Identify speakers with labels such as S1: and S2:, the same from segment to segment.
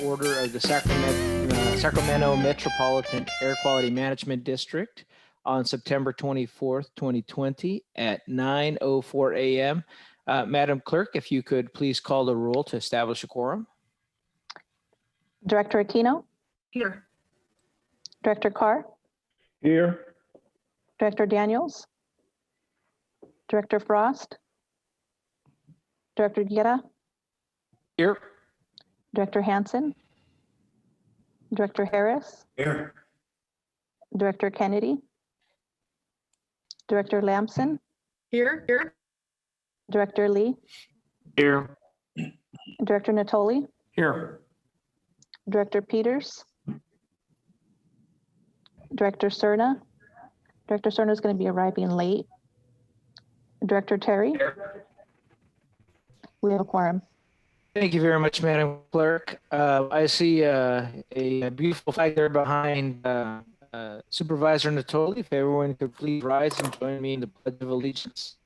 S1: order of the Sacramento Metropolitan Air Quality Management District on September 24th, 2020 at 9:04 a.m. Madam Clerk, if you could please call the roll to establish a quorum.
S2: Director Aquino?
S3: Here.
S2: Director Carr?
S4: Here.
S2: Director Daniels? Director Frost? Director Guerra?
S1: Here.
S2: Director Hansen? Director Harris?
S4: Here.
S2: Director Kennedy? Director Lamson?
S3: Here.
S2: Director Lee?
S4: Here.
S2: Director Natoli?
S4: Here.
S2: Director Peters? Director Cerna? Director Cerna is going to be arriving late. Director Terry? We have a quorum.
S1: Thank you very much, Madam Clerk. I see a beautiful flag there behind Supervisor Natoli. If everyone could please rise and join me in the Pledge of Allegiance.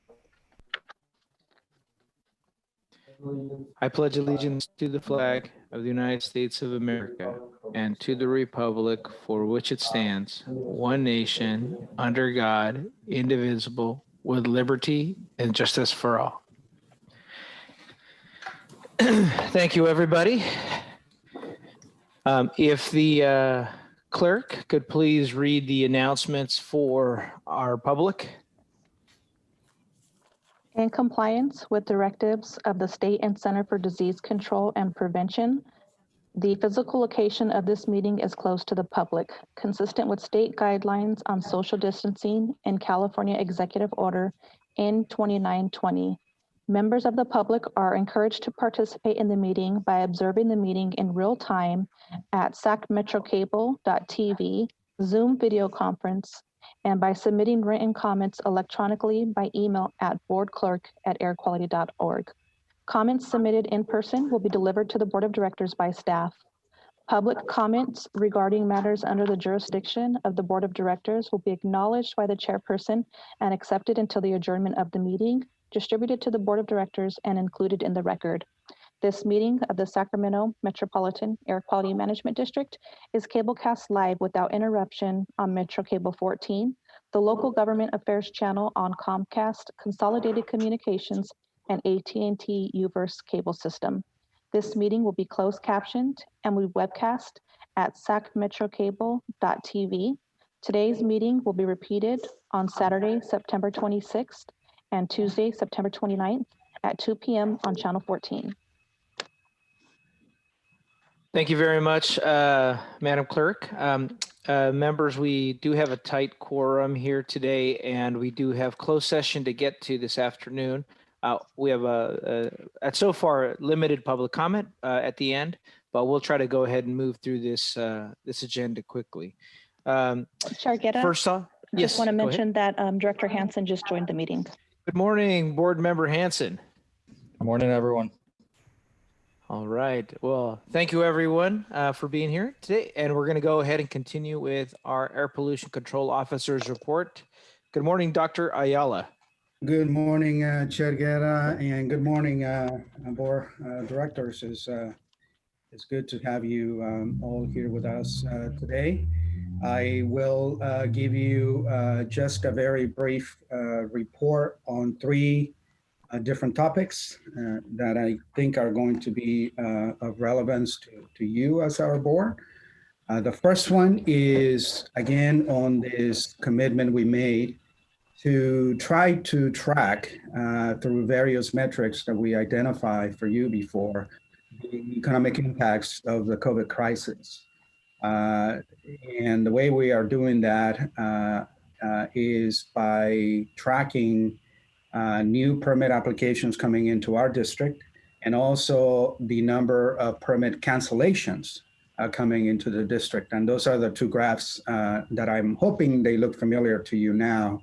S1: I pledge allegiance to the flag of the United States of America and to the republic for which it stands, one nation, under God, indivisible, with liberty and justice for all. Thank you, everybody. If the clerk could please read the announcements for our public.
S2: In compliance with directives of the State and Center for Disease Control and Prevention, the physical location of this meeting is closed to the public, consistent with state guidelines on social distancing and California Executive Order N2920. Members of the public are encouraged to participate in the meeting by observing the meeting in real time at sacmetrocable.tv, Zoom video conference, and by submitting written comments electronically by email at boardclerk@airquality.org. Comments submitted in person will be delivered to the Board of Directors by staff. Public comments regarding matters under the jurisdiction of the Board of Directors will be acknowledged by the chairperson and accepted until the adjournment of the meeting, distributed to the Board of Directors and included in the record. This meeting of the Sacramento Metropolitan Air Quality Management District is cablecast live without interruption on Metro Cable 14, the local government affairs channel on Comcast Consolidated Communications and AT&T UVerse cable system. This meeting will be closed captioned and we webcast at sacmetrocable.tv. Today's meeting will be repeated on Saturday, September 26th and Tuesday, September 29th at 2 p.m. on Channel 14.
S1: Thank you very much, Madam Clerk. Members, we do have a tight quorum here today, and we do have closed session to get to this afternoon. We have so far limited public comment at the end, but we'll try to go ahead and move through this this agenda quickly.
S2: Chair Guerra,
S1: First off,
S2: I
S1: yes,
S2: just want to
S1: go
S2: mention that Director Hansen just joined the meeting.
S1: Good morning, Board Member Hansen.
S4: Good morning, everyone.
S1: All right. Well, thank you, everyone, for being here today. And we're going to go ahead and continue with our Air Pollution Control Officer's report. Good morning, Dr. Ayala.
S5: Good morning, Chair Guerra, and good morning, Board Directors. It's good to have you all here with us today. I will give you just a very brief report on three different topics that I think are going to be of relevance to you as our board. The first one is, again, on this commitment we made to try to track through various metrics that we identified for you before the economic impacts of the COVID crisis. And the way we are doing that is by tracking new permit applications coming into our district, and also the number of permit cancellations coming into the district. And those are the two graphs that I'm hoping they look familiar to you now,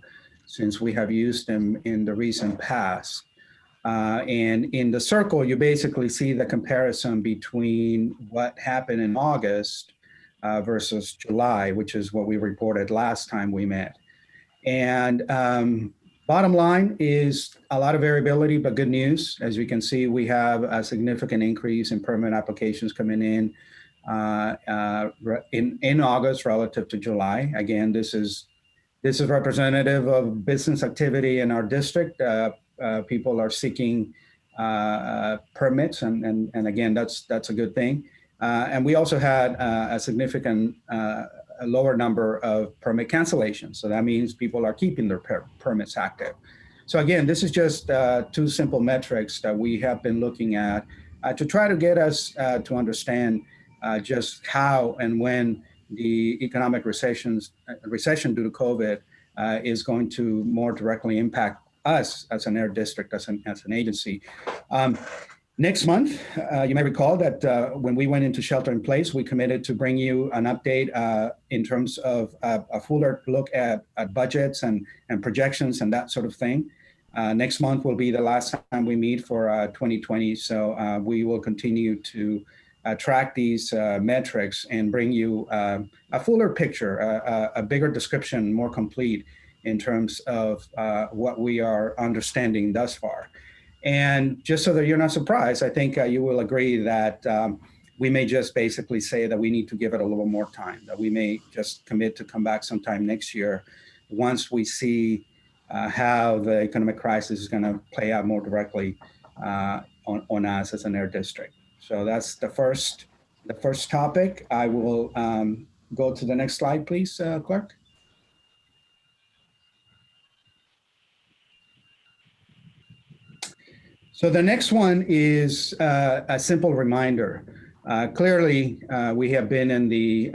S5: since we have used them in the recent past. And in the circle, you basically see the comparison between what happened in August versus July, which is what we reported last time we met. And bottom line is a lot of variability, but good news. As we can see, we have a significant increase in permit applications coming in in August relative to July. Again, this is representative of business activity in our district. People are seeking permits, and again, that's a good thing. And we also had a significant a lower number of permit cancellations. So that means people are keeping their permits active. So again, this is just two simple metrics that we have been looking at to try to get us to understand just how and when the economic recession due to COVID is going to more directly impact us as an air district, as an agency. Next month, you may recall that when we went into shelter in place, we committed to bring you an update in terms of a fuller look at budgets and projections and that sort of thing. Next month will be the last time we meet for 2020. So we will continue to track these metrics and bring you a fuller picture, a bigger description, more complete in terms of what we are understanding thus far. And just so that you're not surprised, I think you will agree that we may just basically say that we need to give it a little more time, that we may just commit to come back sometime next year once we see how the economic crisis is going to play out more directly on us as an air district. So that's the first topic. I will go to the next slide, please, Clerk. So the next one is a simple reminder. Clearly, we have been in the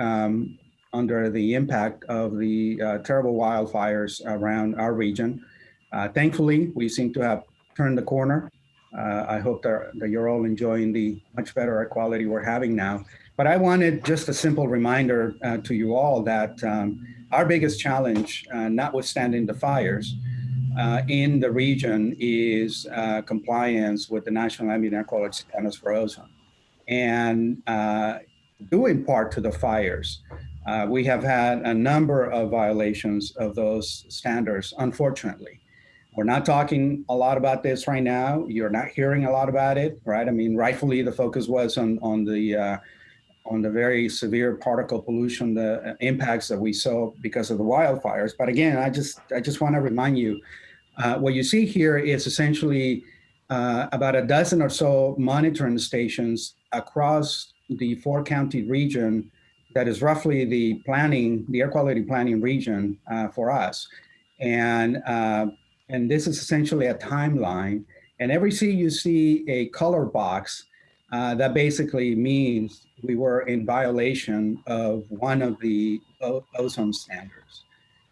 S5: under the impact of the terrible wildfires around our region. Thankfully, we seem to have turned the corner. I hope that you're all enjoying the much better air quality we're having now. But I wanted just a simple reminder to you all that our biggest challenge, notwithstanding the fires, in the region is compliance with the National Ambient Air Quality Standards for ozone. And due in part to the fires, we have had a number of violations of those standards, unfortunately. We're not talking a lot about this right now. You're not hearing a lot about it, right? I mean, rightfully, the focus was on the very severe particle pollution, the impacts that we saw because of the wildfires. But again, I just want to remind you, what you see here is essentially about a dozen or so monitoring stations across the 4-county region that is roughly the air quality planning region for us. And this is essentially a timeline. And every time you see a color box, that basically means we were in violation of one of the ozone standards.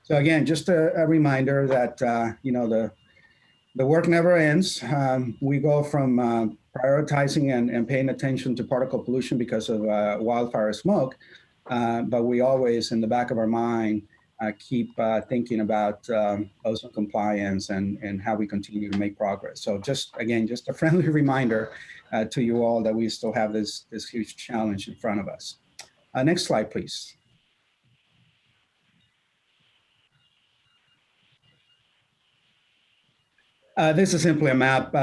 S5: So again, just a reminder that the work never ends. We go from prioritizing and paying attention to particle pollution because of wildfire smoke, but we always, in the back of our mind, keep thinking about ozone compliance and how we continue to make progress. So just a friendly reminder to you all that we still have this huge challenge in front of us. Next slide, please. This is simply a map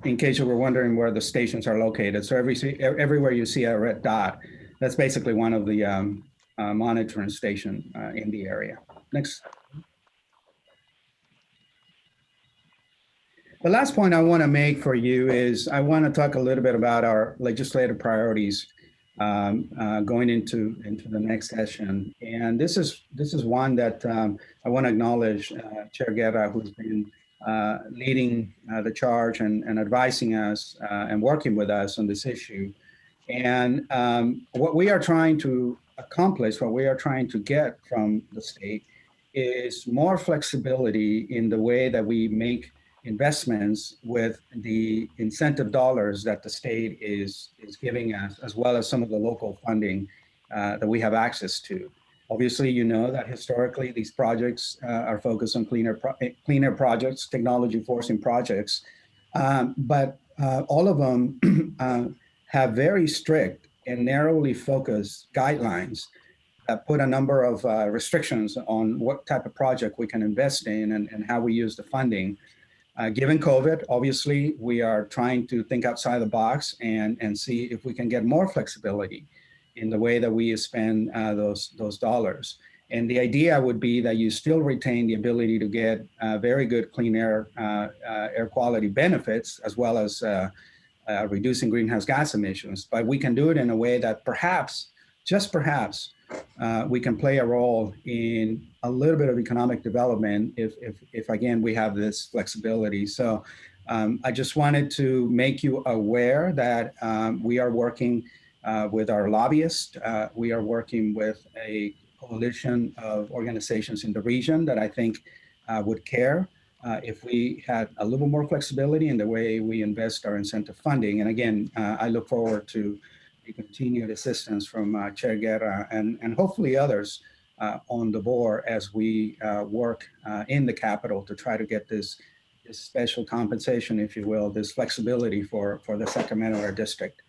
S5: in case you were wondering where the stations are located. So everywhere you see a red dot, that's basically one of the monitoring station in the area. Next. The last point I want to make for you is I want to talk a little bit about our legislative priorities going into the next session. And this is one that I want to acknowledge Chair Guerra, who's been leading the charge and advising us and working with us on this issue. And what we are trying to accomplish, what we are trying to get from the state is more flexibility in the way that we make investments with the incentive dollars that the state is giving us, as well as some of the local funding that we have access to. Obviously, you know that historically these projects are focused on cleaner projects, technology forcing projects, but all of them have very strict and narrowly focused guidelines that put a number of restrictions on what type of project we can invest in and how we use the funding. Given COVID, obviously, we are trying to think outside the box and see if we can get more flexibility in the way that we make investments with the incentive dollars that the state is giving us, as well as some of the local funding that we have access to. Obviously, you know that historically these projects are focused on cleaner projects, technology forcing projects, but all of them have very strict and narrowly focused guidelines that put a number of restrictions on what type of project we can invest in and how we use the funding. Given COVID, obviously, we are trying to think outside the box and in the way that we spend those dollars. And the idea would be that you still retain the ability to get very good clean air quality benefits, as well as reducing greenhouse gas emissions. But we can do it in a way that perhaps, just perhaps, we can play a role in a little bit of economic development if again, we have this flexibility. So I just wanted to make you aware that we are working with our lobbyists. We are working with a coalition of organizations in the region that I think would care if we had a little more flexibility in the way we invest our incentive funding. And again, I look forward to the continued assistance from Chair Guerra and hopefully others on the board as we work in the Capitol to try to get this special compensation, if you will, this flexibility for the Sacramento district.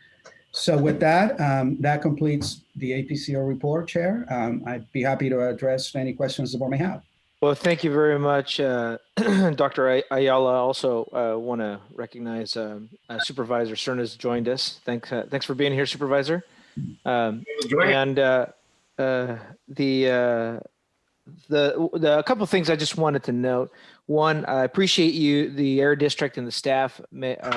S5: So with that, that completes the APCO report, Chair. I'd be happy to address any questions the board may have.
S1: Well, thank you very much, Dr. Ayala. Also want to recognize Supervisor Cerna's joined us. Thanks for being here, Supervisor. And a couple of things I just wanted to note. One, I appreciate the Air District and the staff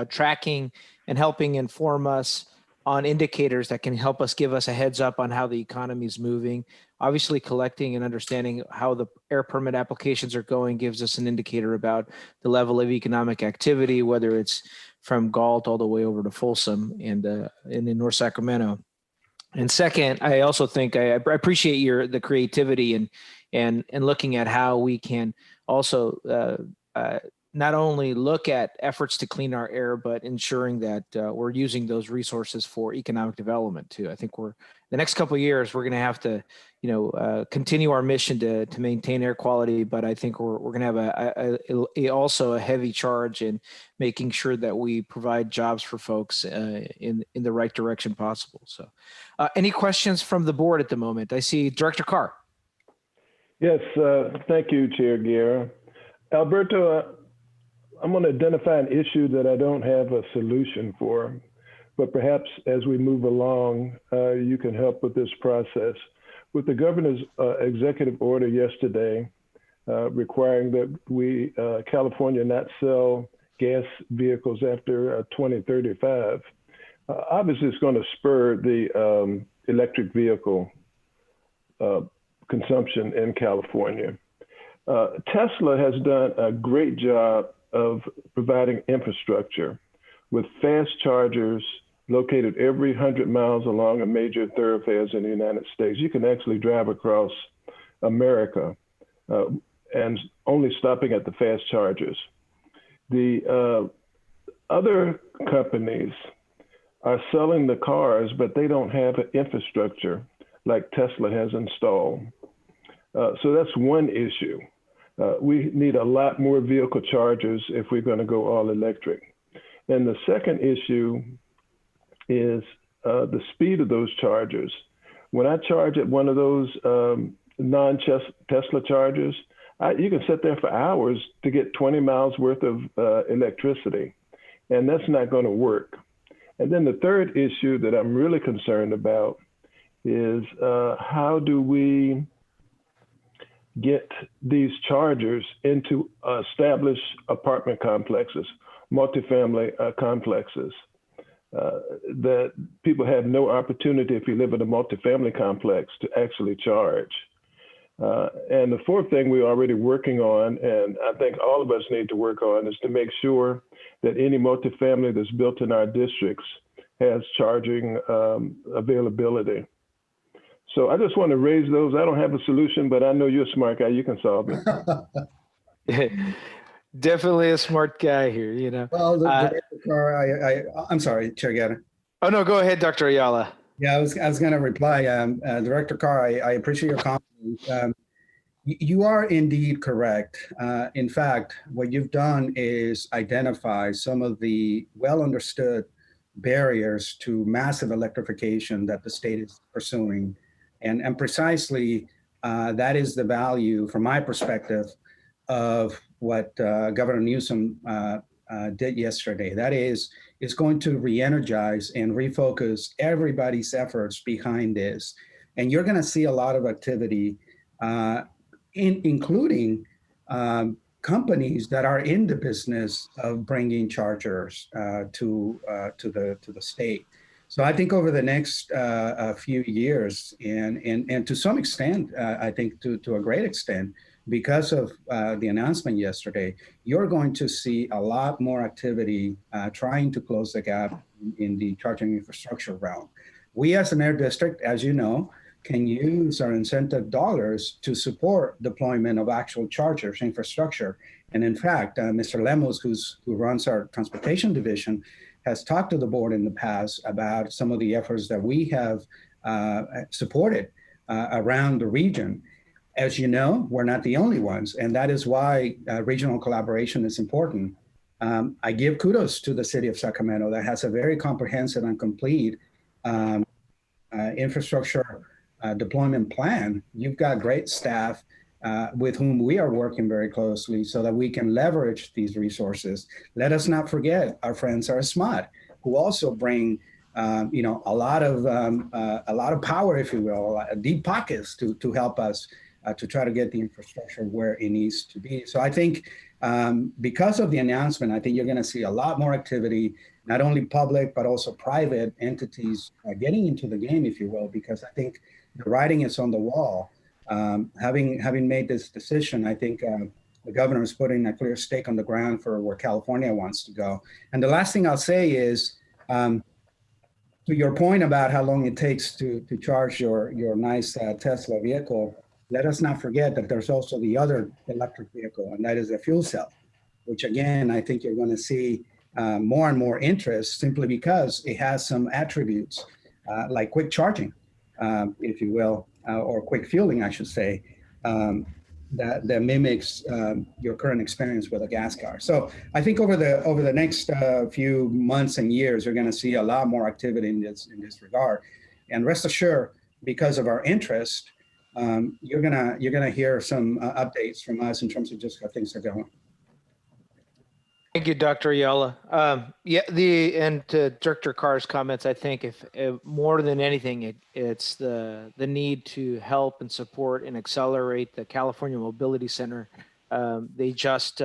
S1: tracking and helping inform us on indicators that can help us give us a heads up on how the economy is moving. Obviously, collecting and understanding how the air permit applications are going gives us an indicator about the level of economic activity, whether it's from Galt all the way over to Folsom and in North Sacramento. And second, I also think I appreciate the creativity and looking at how we can also not only look at efforts to clean our air, but ensuring that we're using those resources for economic development too. I think the next couple of years, we're going to have to, continue our mission to maintain air quality. But I think we're going to have also a heavy charge in making sure that we provide jobs for folks in the right direction possible. So any questions from the board at the moment? I see Director Carr.
S3: Yes, thank you, Chair Guerra. Alberto, I'm going to identify an issue that I don't have a solution for, but perhaps as we move along, you can help with this process. With the governor's executive order yesterday requiring that California not sell gas vehicles after 2035, obviously it's going to spur the electric vehicle consumption in California. Tesla has done a great job of providing infrastructure with fast chargers located every 100 miles along a major thoroughfares in the United States. You can actually drive across America and only stopping at the fast chargers. The other companies are selling the cars, but they don't have an infrastructure like Tesla has installed. So that's one issue. We need a lot more vehicle chargers if we're going to go all electric. And the second issue is the speed of those chargers. When I charge at one of those non-Tesla chargers, you can sit there for hours to get 20 miles worth of electricity, and that's not going to work. And then the third issue that I'm really concerned about is how do we get these chargers into established apartment complexes, multifamily complexes, that people have no opportunity if you live in a multifamily complex to actually charge. And the fourth thing we're already working on, and I think all of us need to work on, is to make sure that any multifamily that's built in our districts has charging availability. So I just want to raise those. I don't have a solution, but I know you're a smart guy. You can solve it.
S1: Definitely a smart guy here,
S5: Well, Director Carr, I'm sorry, Chair Guerra.
S1: Oh, no, go ahead, Dr. Ayala.
S5: Yeah, I was going to reply. Director Carr, I appreciate your comment. You are indeed correct. In fact, what you've done is identify some of the well-understood barriers to massive electrification that the state is pursuing. And precisely that is the value, from my perspective, of what Governor Newsom did yesterday. That is, is going to re-energize and refocus everybody's efforts behind this. And you're going to see a lot of activity, including companies that are in the business of bringing chargers to the state. So I think over the next few years, and to some extent, I think to a great extent, because of the announcement yesterday, you're going to see a lot more activity trying to close the gap in the charging infrastructure realm. We as an air district, as you know, can use our incentive dollars to support deployment of actual chargers infrastructure. And in fact, Mr. Lemos, who runs our transportation division, has talked to the board in the past about some of the efforts that we have supported around the region. As you know, we're not the only ones, and that is why regional collaboration is important. I give kudos to the city of Sacramento that has a very comprehensive and complete infrastructure deployment plan. You've got great staff with whom we are working very closely so that we can leverage these resources. Let us not forget our friends are SMOT, who also bring a lot of power, if you will, deep pockets to help us to try to get the infrastructure where it needs to be. So I think because of the announcement, I think you're going to see a lot more activity, not only public, but also private entities getting into the game, if you will, because I think the writing is on the wall. Having made this decision, I think the governor is putting a clear stake on the ground for where California wants to go. And the last thing I'll say is, to your point about how long it takes to charge your nice Tesla vehicle, let us not forget that there's also the other electric vehicle, and that is a fuel cell, which again, I think you're going to see more and more interest simply because it has some attributes like quick charging, if you will, or quick fueling, I should say, that mimics your current experience with a gas car. So I think over the next few months and years, you're going to see a lot more activity in this regard. And rest assured, because of our interest, you're gonna hear some updates from us in terms of just how things are going.
S1: Thank you, Dr. Ayala. And to Director Carr's comments, I think if more than anything, it's the need to help and support and accelerate the California Mobility Center. They just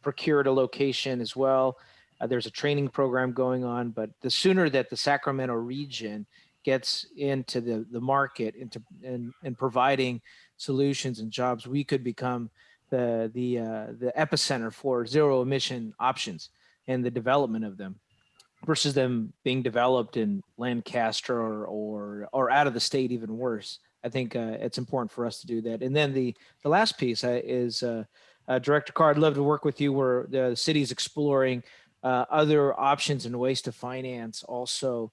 S1: procured a location as well. There's a training program going on, but the sooner that the Sacramento region gets into the market and providing solutions and jobs, we could become the epicenter for zero emission options and the development of them versus them being developed in Lancaster or out of the state, even worse. I think it's important for us to do that. And then the last piece is Director Carr, I'd love to work with you where the city's exploring other options and ways to finance also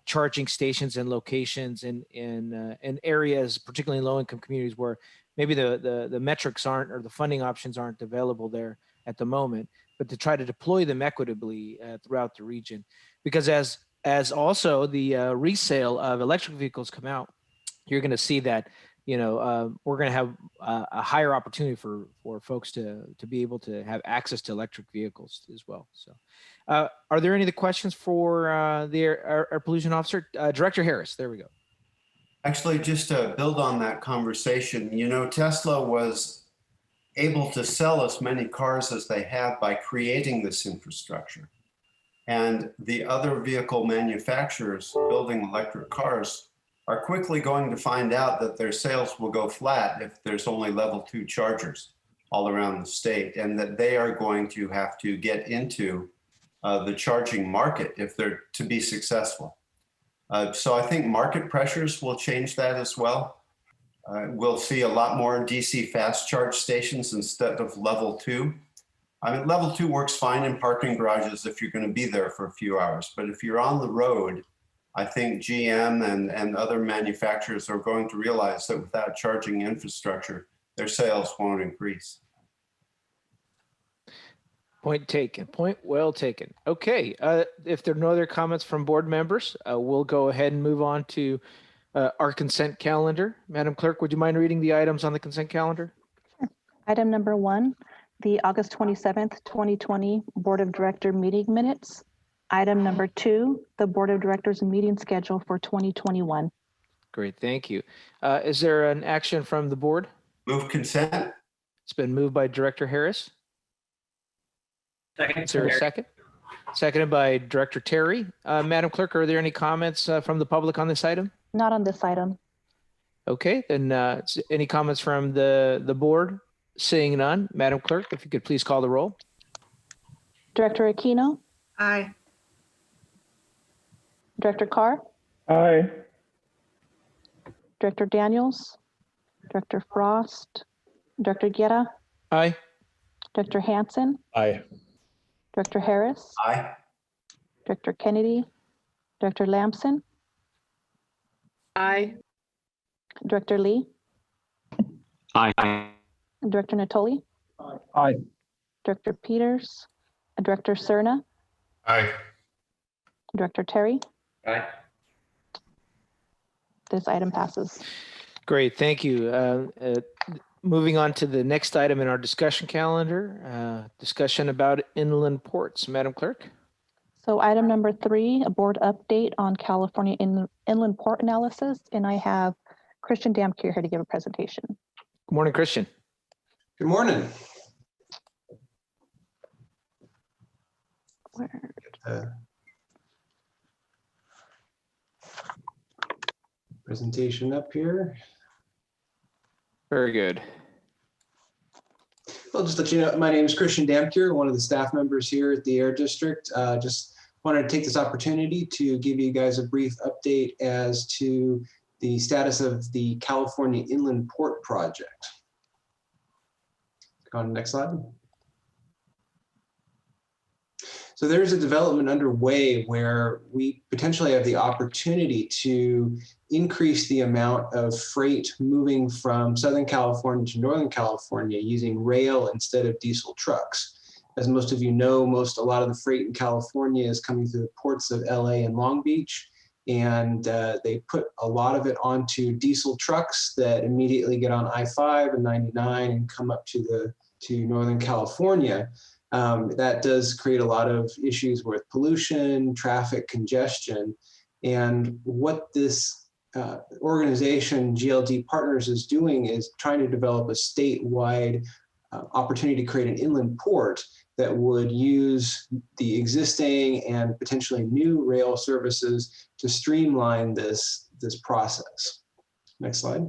S1: charging stations and locations in areas, particularly in low-income communities, where maybe the metrics aren't or the funding options aren't available there at the moment, but to try to deploy them equitably throughout the region. Because as also the resale of electric vehicles come out, you're going to see that we're going to have a higher opportunity for folks to be able to have access to electric vehicles as well. So are there any other questions for our pollution officer? Director Harris, there we go.
S6: Actually, just to build on that conversation, Tesla was able to sell as many cars as they have by creating this infrastructure. And the other vehicle manufacturers building electric cars are quickly going to find out that their sales will go flat if there's only level 2 chargers all around the state, and that they are going to have to get into the charging market if they're to be successful. So I think market pressures will change that as well. We'll see a lot more DC fast charge stations instead of level 2. I mean, level 2 works fine in parking garages if you're going to be there for a few hours, but if you're on the road, I think GM and other manufacturers are going to realize that without charging infrastructure, their sales won't increase.
S1: Point taken. Point well taken. Okay. If there are no other comments from board members, we'll go ahead and move on to our consent calendar. Madam Clerk, would you mind reading the items on the consent calendar?
S2: Item number 1, the August 27th, 2020 Board of Director meeting minutes. Item number 2, the Board of Directors meeting schedule for 2021.
S1: Great, thank you. Is there an action from the board?
S6: Move consent.
S1: It's been moved by Director Harris.
S4: Second.
S1: Is there a second? Seconded by Director Terry. Madam Clerk, are there any comments from the public on this item?
S2: Not on this item.
S1: Okay, then any comments from the board? Seeing none, Madam Clerk, if you could please call the roll.
S2: Director Aquino,
S7: Aye.
S2: Director Carr,
S3: Aye.
S2: Director Daniels, Director Frost, Director Guerra,
S1: Aye.
S2: Director Hansen,
S4: Aye.
S2: Director Harris,
S6: Aye.
S2: Director Kennedy, Director Lamson,
S7: Aye.
S2: Director Lee,
S4: Aye.
S2: Director Natoli,
S3: Aye.
S2: Director Peters, Director Cerna,
S4: Aye.
S2: Director Terry.
S4: Aye.
S2: This item passes.
S1: Great, thank you. Moving on to the next item in our discussion calendar, discussion about inland ports. Madam Clerk?
S2: So item number 3, a board update on California inland port analysis. And I have Christian Damkier here to give a presentation.
S1: Good morning, Christian.
S8: Good morning. Presentation up here.
S1: Very good.
S8: Well, just to let you know, my name is Christian Damkier, one of the staff members here at the Air District. Just wanted to take this opportunity to give you guys a brief update as to the status of the California Inland Port Project. Go on to the next slide. So there's a development underway where we potentially have the opportunity to increase the amount of freight moving from Southern California to Northern California using rail instead of diesel trucks. As most of you know, a lot of the freight in California is coming through the ports of LA and Long Beach, and they put a lot of it onto diesel trucks that immediately get on I-5 and 99 and come up to Northern California. That does create a lot of issues with pollution, traffic congestion, and what this organization, GLD Partners, is doing is trying to develop a statewide opportunity to create an inland port that would use the existing and potentially new rail services to streamline this process. Next slide.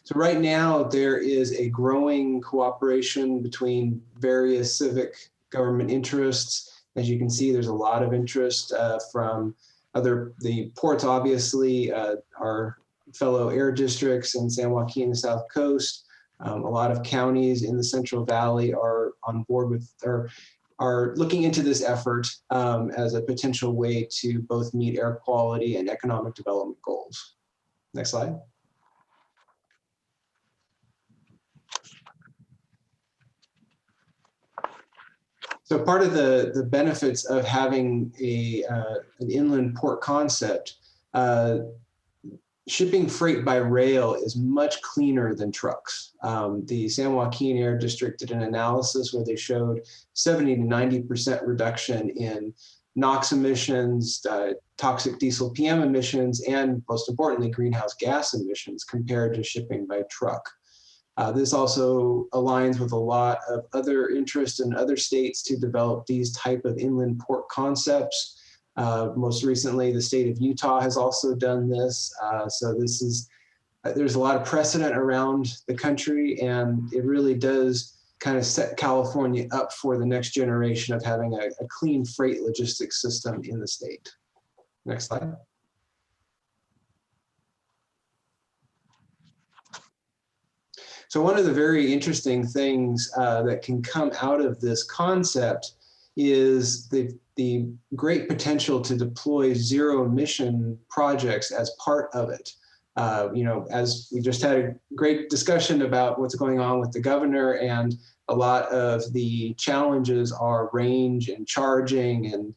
S8: So right now, there is a growing cooperation between various civic government interests. As you can see, there's a lot of interest from the ports, obviously, our fellow air districts in San Joaquin and South Coast. A lot of counties in the Central Valley are on board with, or are looking into this effort as a potential way to both meet air quality and economic development goals. Next slide. So part of the benefits of having an inland port concept, shipping freight by rail is much cleaner than trucks. The San Joaquin Air District did an analysis where they showed 70 to 90% reduction in NOx emissions, toxic diesel PM emissions, and most importantly, greenhouse gas emissions compared to shipping by truck. This also aligns with a lot of other interest in other states to develop these type of inland port concepts. Most recently, the state of Utah has also done this. So this is, there's a lot of precedent around the country, and it really does kind of set California up for the next generation of having a clean freight logistics system in the state. Next slide. So one of the very interesting things that can come out of this concept is the great potential to deploy zero emission projects as part of it. As we just had a great discussion about what's going on with the governor, and a lot of the challenges are range and charging,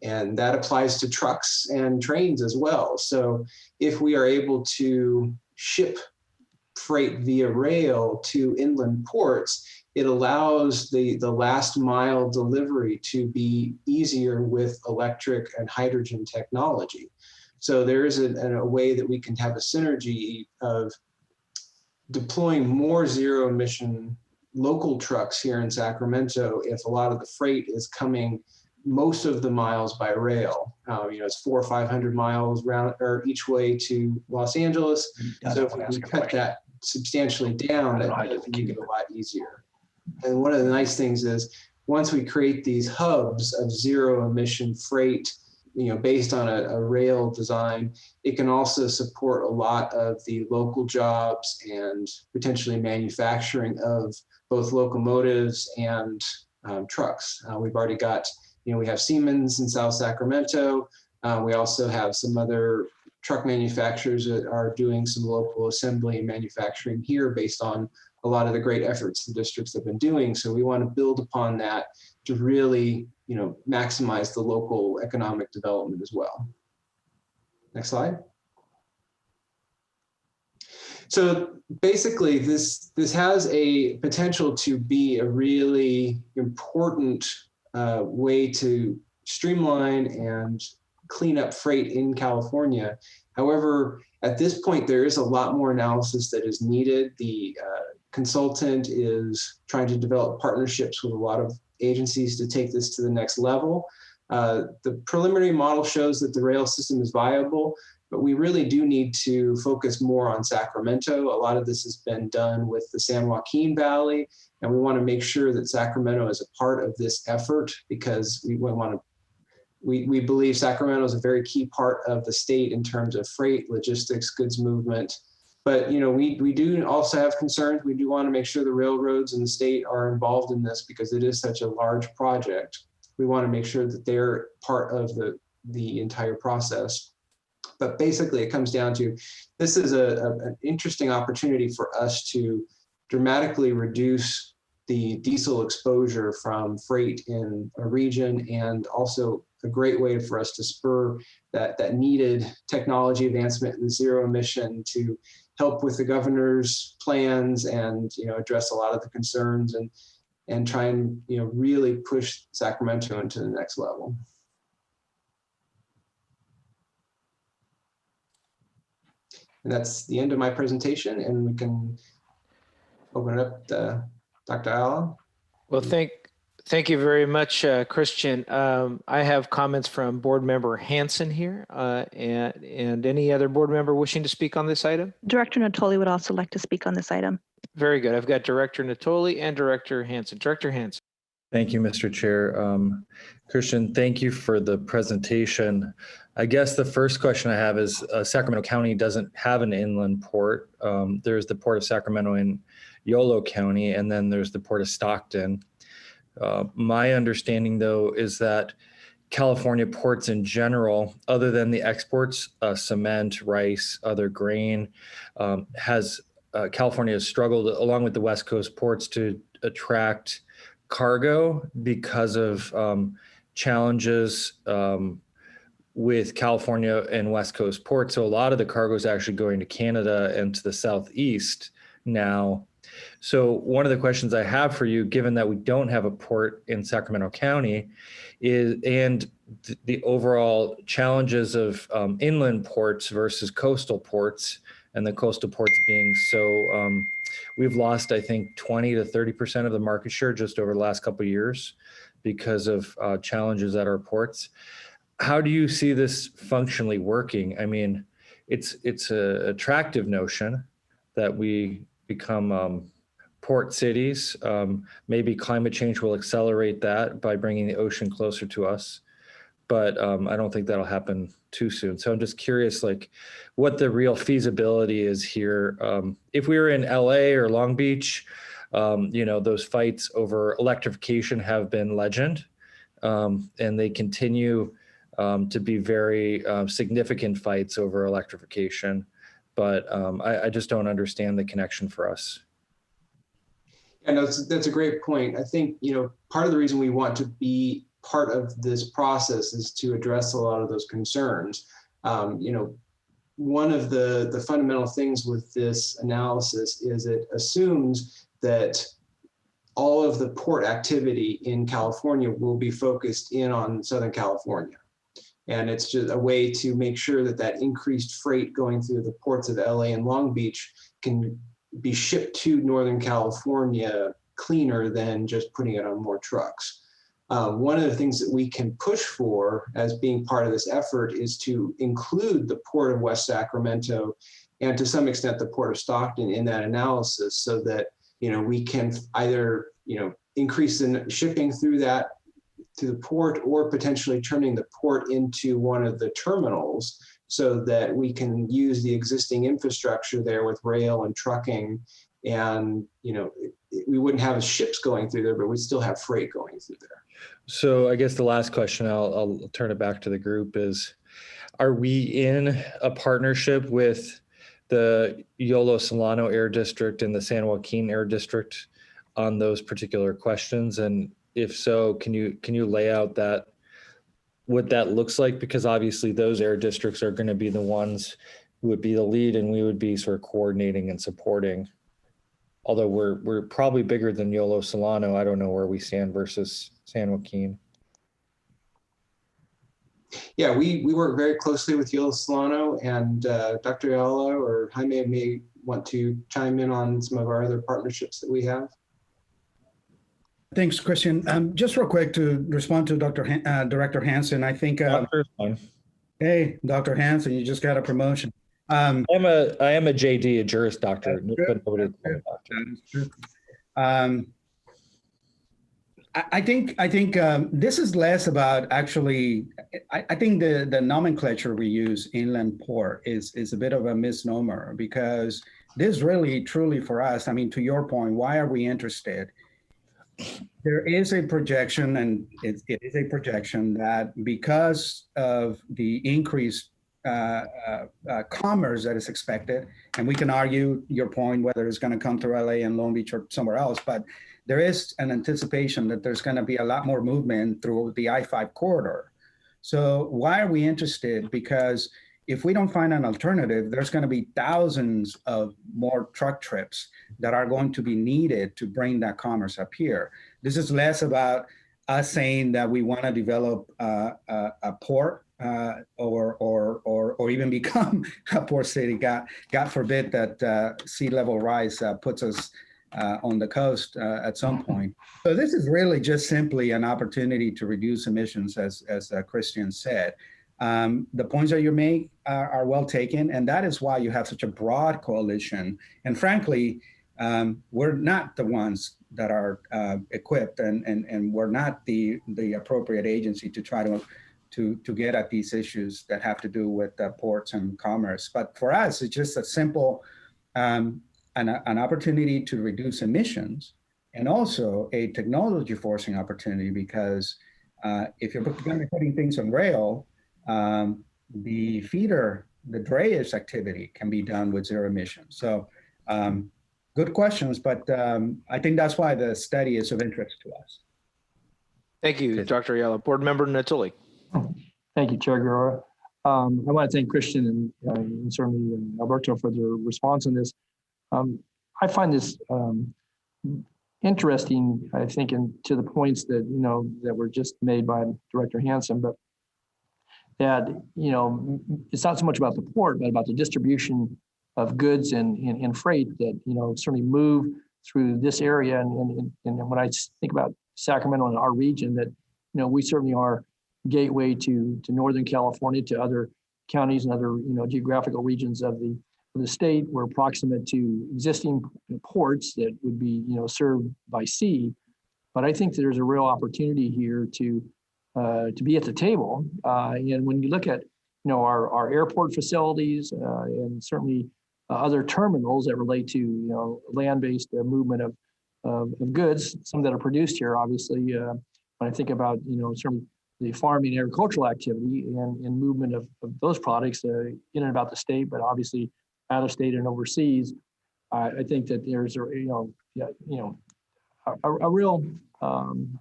S8: and that applies to trucks and trains as well. So if we are able to ship freight via rail to inland ports, it allows the last mile delivery to be easier with electric and hydrogen technology. So there is a way that we can have a synergy of deploying more zero emission local trucks here in Sacramento if a lot of the freight is coming most of the miles by rail. It's 400 or 500 miles round or each way to Los Angeles. So if we can cut that substantially down, that does make it a lot easier. And one of the nice things is once we create these hubs of zero emission freight, based on a rail design, it can also support a lot of the local jobs and potentially manufacturing of both locomotives and trucks. We've already got, we have Siemens in South Sacramento. We also have some other truck manufacturers that are doing some local assembly and manufacturing here based on a lot of the great efforts the districts have been doing. So we want to build upon that to really, maximize the local economic development as well. Next slide. So basically, this has a potential to be a really important way to streamline and clean up freight in California. However, at this point, there is a lot more analysis that is needed. The consultant is trying to develop partnerships with a lot of agencies to take this to the next level. The preliminary model shows that the rail system is viable, but we really do need to focus more on Sacramento. A lot of this has been done with the San Joaquin Valley, and we want to make sure that Sacramento is a part of this effort because we believe Sacramento is a very key part of the state in terms of freight, logistics, goods movement. But we do also have concerns. We do want to make sure the railroads in the state are involved in this because it is such a large project. We want to make sure that they're part of the entire process. But basically, it comes down to this is an interesting opportunity for us to dramatically reduce the diesel exposure from freight in a region, and also a great way for us to spur that needed technology advancement in zero emission to help with the governor's plans and address a lot of the concerns and try and really push Sacramento into the next level. And that's the end of my presentation, and we can open it up to Dr. Allen.
S1: Well, thank you very much, Christian. I have comments from board member Hanson here, and any other board member wishing to speak on this item?
S2: Director Natoli would also like to speak on this item.
S1: Very good. I've got Director Natoli and Director Hanson. Director Hanson.
S7: Thank you, Mr. Chair. Christian, thank you for the presentation. I guess the first question I have is Sacramento County doesn't have an inland port. There's the Port of Sacramento in Yolo County, and then there's the Port of Stockton. My understanding, though, is that California ports in general, other than the exports, cement, rice, other grain, California has struggled, along with the West Coast ports, to attract cargo because of challenges with California and West Coast ports. So a lot of the cargo is actually going to Canada and to the Southeast now. So one of the questions I have for you, given that we don't have a port in Sacramento County, and the overall challenges of inland ports versus coastal ports, and the coastal ports being so, we've lost, I think, 20 to 30% of the market share just over the last couple of years because of challenges at our ports. How do you see this functionally working? I mean, it's an attractive notion that we become port cities. Maybe climate change will accelerate that by bringing the ocean closer to us, but I don't think that'll happen too soon. So I'm just curious, like, what the real feasibility is here. If we were in LA or Long Beach, those fights over electrification have been legend, and they continue to be very significant fights over electrification. But I just don't understand the connection for us.
S8: And that's a great point. I think, part of the reason we want to be part of this process is to address a lot of those concerns. One of the fundamental things with this analysis is it assumes that all of the port activity in California will be focused in on Southern California. And it's just a way to make sure that that increased freight going through the ports of LA and Long Beach can be shipped to Northern California cleaner than just putting it on more trucks. One of the things that we can push for as being part of this effort is to include the Port of West Sacramento and to some extent the Port of Stockton in that analysis, so that we can either increase the shipping through the port, or potentially turning the port into one of the terminals, so that we can use the existing infrastructure there with rail and trucking, and we wouldn't have ships going through there, but we'd still have freight going through there.
S7: So I guess the last question, I'll turn it back to the group, is, are we in a partnership with the Yolo Solano Air District and the San Joaquin Air District on those particular questions? And if so, can you lay out what that looks like? Because obviously those air districts are going to be the ones who would be the lead, and we would be sort of coordinating and supporting. Although we're probably bigger than Yolo Solano, I don't know where we stand versus San Joaquin.
S8: Yeah, we work very closely with Yolo Solano, and Dr. Ayala or Jaime may want to chime in on some of our other partnerships that we have.
S5: Thanks, Christian. Just real quick to respond to Director Hansen, I think. Hey, Dr. Hansen, you just got a promotion.
S7: I am a JD, a Juris Doctor. But nobody
S5: I think this is less about actually. I think the nomenclature we use, inland port, is a bit of a misnomer, because this really truly for us. I mean, to your point, why are we interested? There is a projection, and it is a projection that because of the increased commerce that is expected, and we can argue your point whether it's going to come through LA and Long Beach or somewhere else, but there is an anticipation that there's going to be a lot more movement through the I-5 corridor. So why are we interested? Because if we don't find an alternative, there's going to be thousands of more truck trips that are going to be needed to bring that commerce up here. This is less about us saying that we want to develop a port or even become a port city. God forbid that sea level rise puts us on the coast at some point. So this is really just simply an opportunity to reduce emissions, as Christian said. The points that you make are well taken, and that is why you have such a broad coalition. And frankly, we're not the ones that are equipped, and we're not the appropriate agency to try to get at these issues that have to do with ports and commerce. But for us, it's just a simple an opportunity to reduce emissions, and also a technology forcing opportunity, because if you're going to be putting things on rail, the feeder, the drayage activity can be done with zero emissions. So good questions, but I think that's why the study is of interest to us.
S1: Thank you, Dr. Ayala. Board Member Natoli.
S9: Thank you, Chair Guerrero. I want to thank Christian and certainly Alberto for their response on this. I find this interesting, I think, to the points that, that were just made by Director Hansen, but that, it's not so much about the port, but about the distribution of goods and freight that, certainly move through this area. And when I think about Sacramento and our region, that, we certainly are gateway to Northern California, to other counties and other, geographical regions of the state. We're proximate to existing ports that would be, served by sea. But I think there's a real opportunity here to be at the table. And when you look at, our airport facilities and certainly other terminals that relate to, land-based movement of goods, some that are produced here, obviously, when I think about, certainly the farming and agricultural activity and movement of those products in and about the state, but obviously out of state and overseas, I think that there's a real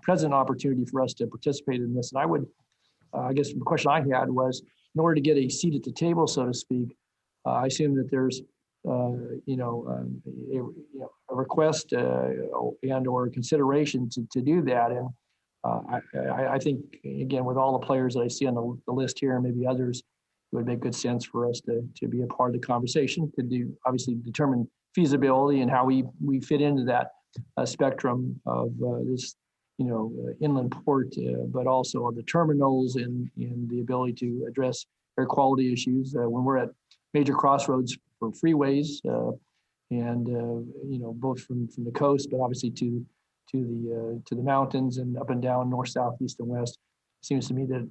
S9: present opportunity for us to participate in this. And I would, I guess the question I had was, in order to get a seat at the table, so to speak, I assume that there's a request and or consideration to do that. And I think, again, with all the players that I see on the list here and maybe others, it would make good sense for us to be a part of the conversation, to obviously determine feasibility and how we fit into that spectrum of this, inland port, but also on the terminals and the ability to address air quality issues when we're at major crossroads for freeways, both from the coast, but obviously to the mountains and up and down, north, south, east, and west. Seems to me that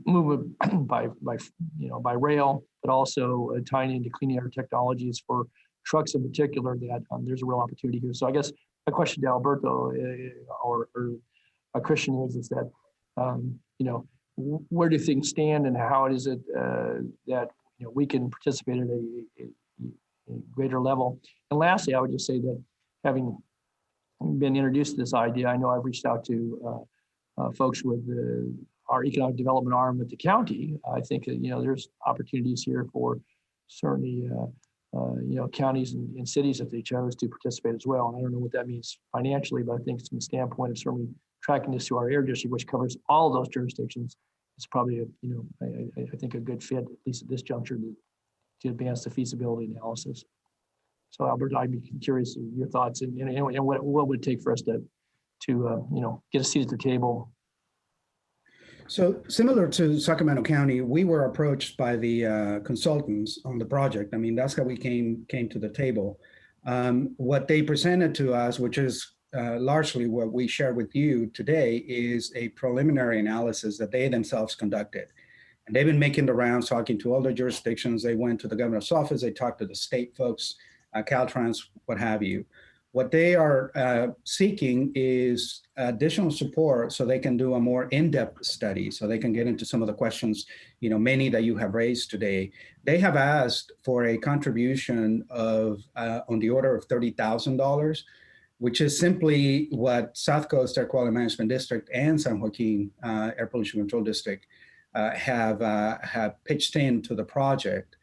S9: movement by rail, but also tying into clean air technologies for trucks in particular, that there's a real opportunity here. So I guess my question to Alberto or Christian is that where do things stand, and how is it that we can participate at a greater level? And lastly, I would just say that, having been introduced to this idea, I know I've reached out to folks with our economic development arm at the county. I think there's opportunities here for certainly counties and cities, if they chose to participate as well. And I don't know what that means financially, but I think from the standpoint of certainly tracking this to our air district, which covers all of those jurisdictions, it's probably I think a good fit, at least at this juncture, to advance the feasibility analysis. So Albert, I'd be curious of your thoughts and what would it take for us to get a seat at the table.
S5: So similar to Sacramento County, we were approached by the consultants on the project. I mean, that's how we came to the table. What they presented to us, which is largely what we shared with you today, is a preliminary analysis that they themselves conducted. And they've been making the rounds, talking to all the jurisdictions. They went to the governor's office, they talked to the state folks, Caltrans, what have you. What they are seeking is additional support so they can do a more in-depth study, so they can get into some of the questions, many that you have raised today. They have asked for a contribution of on the order of $30,000, which is simply what South Coast Air Quality Management District and San Joaquin Air Pollution Control District have pitched into the project.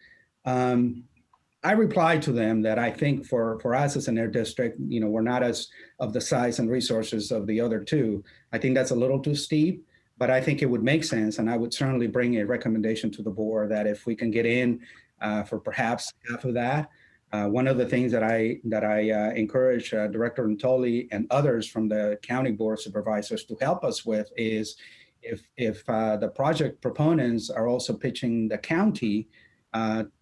S5: I replied to them that I think for us as an air district, we're not as of the size and resources of the other two. I think that's a little too steep, but I think it would make sense. And I would certainly bring a recommendation to the board that if we can get in for perhaps half of that. One of the things that I encourage Director Untittled and others from the county board of supervisors to help us with is if the project proponents are also pitching the county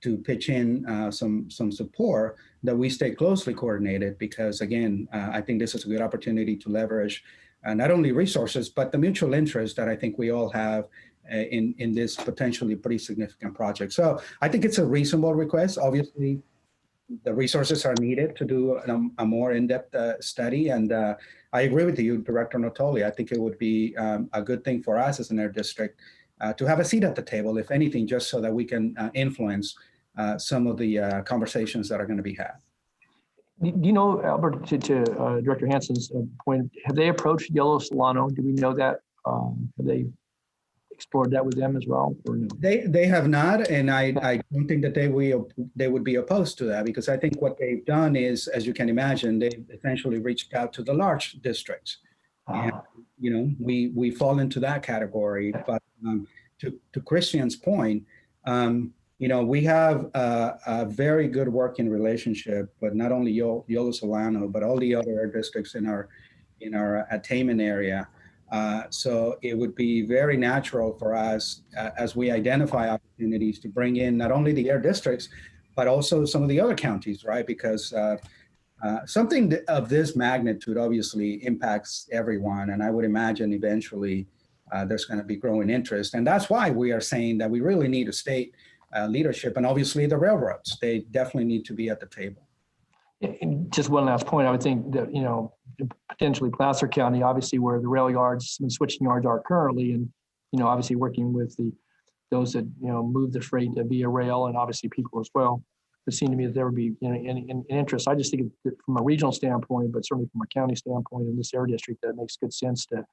S5: to pitch in some support, that we stay closely coordinated, because again, I think this is a good opportunity to leverage not only resources, but the mutual interest that I think we all have in this potentially pretty significant project. So I think it's a reasonable request. Obviously, the resources are needed to do a more in-depth study. And I agree with you, Director Untittled. I think it would be a good thing for us as an air district to have a seat at the table, if anything, just so that we can influence some of the conversations that are going to be had.
S9: Do you know, Albert, to Director Hansen's point, have they approached Yellow Solano? Do we know that? Have they explored that with them as well? Or no?
S5: They have not, and I don't think that they would be opposed to that, because I think what they've done is, as you can imagine, they've essentially reached out to the large districts. And, we fall into that category. But to Christian's point, we have a very good working relationship, but not only Yolo Solano, but all the other air districts in our attainment area. So it would be very natural for us as we identify opportunities to bring in not only the air districts, but also some of the other counties, right? Because something of this magnitude obviously impacts everyone. And I would imagine eventually there's going to be growing interest. And that's why we are saying that we really need a state leadership, and obviously the railroads, they definitely need to be at the table.
S9: And just one last point, I would think that, potentially Placer County, obviously where the rail yards and switching yards are currently, and, obviously working with those that, move the freight via rail, and obviously people as well. It seemed to me that there would be an interest. I just think from a regional standpoint, but certainly from a county standpoint in this air district, that makes good sense to,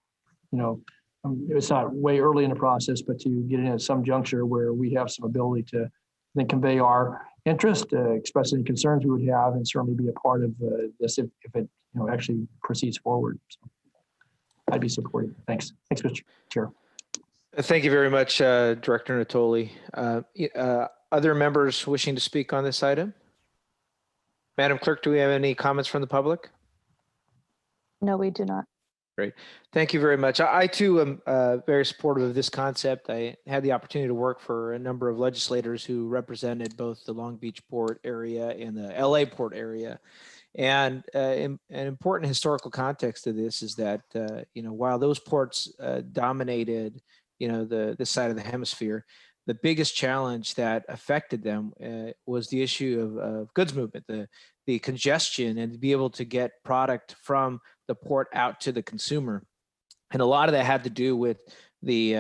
S9: it's not way early in the process, but to get in at some juncture where we have some ability to then convey our interest, express any concerns we would have, and certainly be a part of this if it actually proceeds forward. So I'd be supportive. Thanks. Thanks, Mr. Chair.
S1: Thank you very much, Director Natoli. Other members wishing to speak on this item? Madam Clerk, do we have any comments from the public?
S2: No, we do not.
S1: Great. Thank you very much. I too am very supportive of this concept. I had the opportunity to work for a number of legislators who represented both the Long Beach port area and the LA port area. And an important historical context to this is that, while those ports dominated, this side of the hemisphere, the biggest challenge that affected them was the issue of goods movement, the congestion, and to be able to get product from the port out to the consumer. And a lot of that had to do with the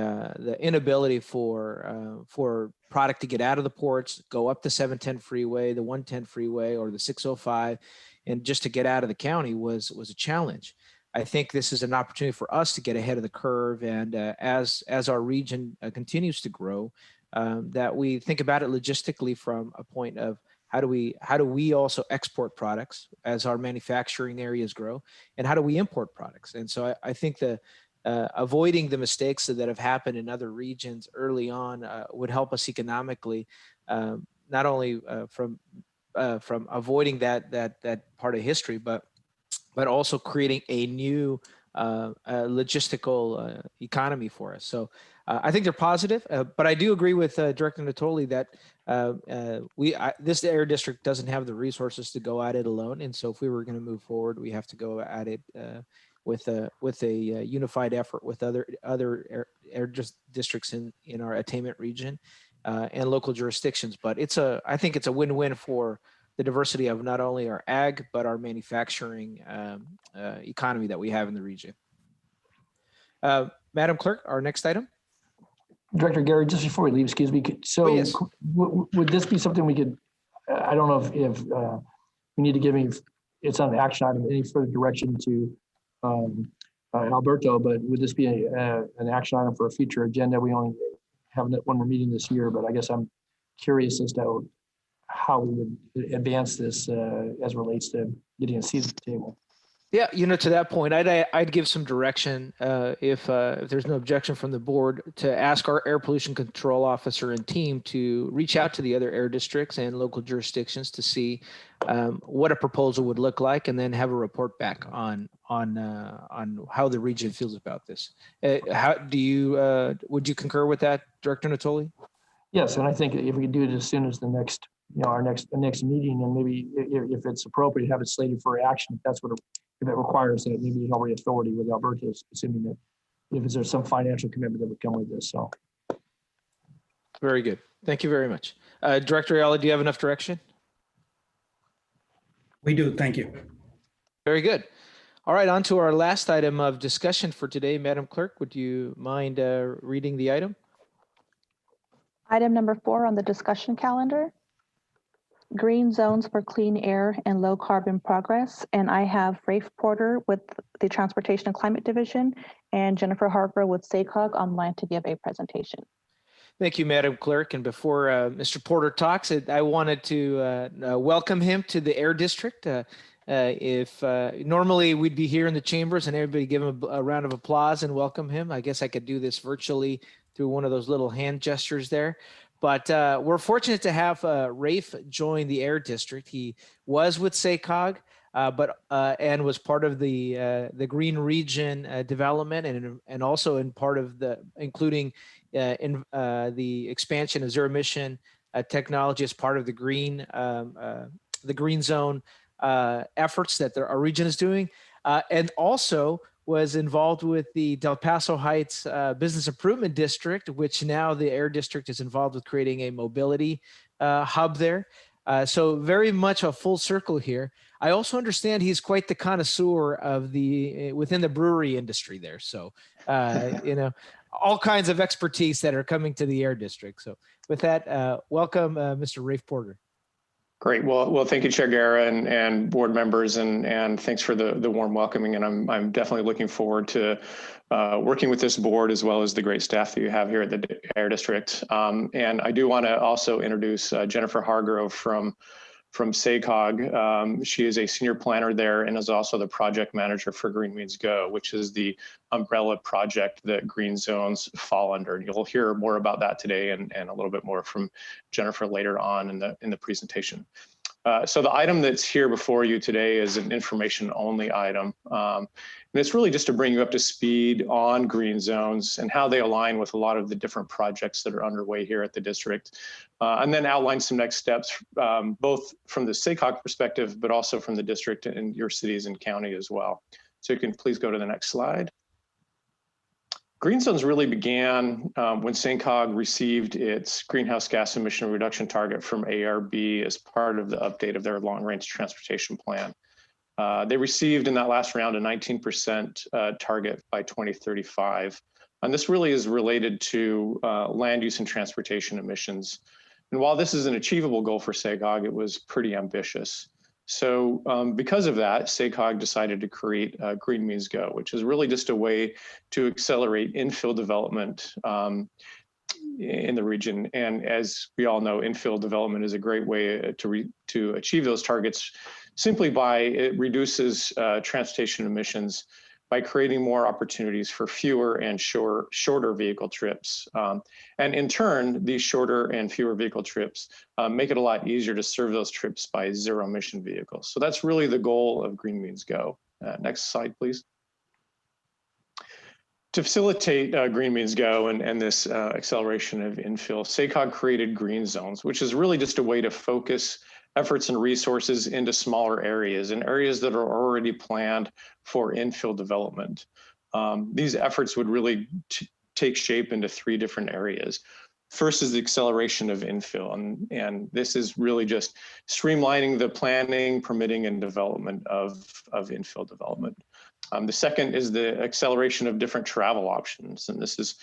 S1: inability for product to get out of the ports, go up the 710 freeway, the 110 freeway, or the 605, and just to get out of the county was a challenge. I think this is an opportunity for us to get ahead of the curve, and as our region continues to grow, that we think about it logistically from a point of how do we also export products as our manufacturing areas grow, and how do we import products? And so I think avoiding the mistakes that have happened in other regions early on would help us economically, not only from avoiding that part of history, but also creating a new logistical economy for us. So I think they're positive, but I do agree with Director Natoli that this air district doesn't have the resources to go at it alone. And so if we were going to move forward, we have to go at it with a unified effort with other air districts in our attainment region and local jurisdictions. But I think it's a win-win for the diversity of not only our ag, but our manufacturing economy that we have in the region. Madam Clerk, our next item.
S9: Director Gary, just before we leave, excuse me. So
S1: yes.
S9: Would this be something we could, I don't know if we need to give it's on the action item, any further direction to Alberto, but would this be an action item for a future agenda? We only have one more meeting this year, but I guess I'm curious as to how we would advance this as it relates to getting a seat at the table.
S1: Yeah, to that point, I'd give some direction if there's no objection from the board to ask our air pollution control officer and team to reach out to the other air districts and local jurisdictions to see what a proposal would look like, and then have a report back on how the region feels about this. Would you concur with that, Director Natoli?
S9: Yes, and I think if we could do it as soon as the next meeting, and maybe if it's appropriate, have it slated for action. If it requires that, maybe there's already authority with Alberto, assuming that if there's some financial commitment that would come with this. So,
S1: very good. Thank you very much, Director Ayala. Do you have enough direction?
S5: We do. Thank you.
S1: Very good. All right, on to our last item of discussion for today. Madam Clerk, would you mind reading the item?
S2: Item number 4 on the discussion calendar. Green zones for clean air and low carbon progress. And I have Rafe Porter with the Transportation and Climate Division and Jennifer Hargrove with SACOG online to give a presentation.
S1: Thank you, Madam Clerk. And before Mr. Porter talks, I wanted to welcome him to the Air District. If normally we'd be here in the chambers and everybody give him a round of applause and welcome him. I guess I could do this virtually through one of those little hand gestures there. But we're fortunate to have Rafe join the Air District. He was with SACOG, and was part of the Green Region development, and also in part of including the expansion of zero emission technology as part of the green zone efforts that our region is doing, and also was involved with the Del Paso Heights Business Improvement District, which now the Air District is involved with creating a mobility hub there. So very much a full circle here. I also understand he's quite the connoisseur of within the brewery industry there. So, all kinds of expertise that are coming to the Air District. So with that, welcome, Mr. Rafe Porter.
S10: Great. Well, thank you, Chair Guerra and board members, and thanks for the warm welcoming. And I'm definitely looking forward to working with this board as well as the great staff that you have here at the Air District. And I do want to also introduce Jennifer Hargrove from SACOG. She is a senior planner there and is also the project manager for Green Means Go, which is the umbrella project that green zones fall under. And you'll hear more about that today and a little bit more from Jennifer later on in the presentation. So the item that's here before you today is an information only item. And it's really just to bring you up to speed on green zones and how they align with a lot of the different projects that are underway here at the district. And then outline some next steps, both from the SACOG perspective, but also from the district and your cities and county as well. So you can please go to the next slide. Green zones really began when SACOG received its greenhouse gas emission reduction target from ARB as part of the update of their long-range transportation plan. They received in that last round a 19% target by 2035. And this really is related to land use and transportation emissions. And while this is an achievable goal for SACOG, it was pretty ambitious. So because of that, SACOG decided to create Green Means Go, which is really just a way to accelerate infill development in the region. And as we all know, infill development is a great way to achieve those targets simply by it reduces transportation emissions by creating more opportunities for fewer and shorter vehicle trips. And in turn, these shorter and fewer vehicle trips make it a lot easier to serve those trips by zero emission vehicles. So that's really the goal of Green Means Go. Next slide, please. To facilitate Green Means Go and this acceleration of infill, SACOG created green zones, which is really just a way to focus efforts and resources into smaller areas and areas that are already planned for infill development. These efforts would really take shape into three different areas. First is the acceleration of infill, and this is really just streamlining the planning, permitting, and development of infill development. The second is the acceleration of different travel options. And this is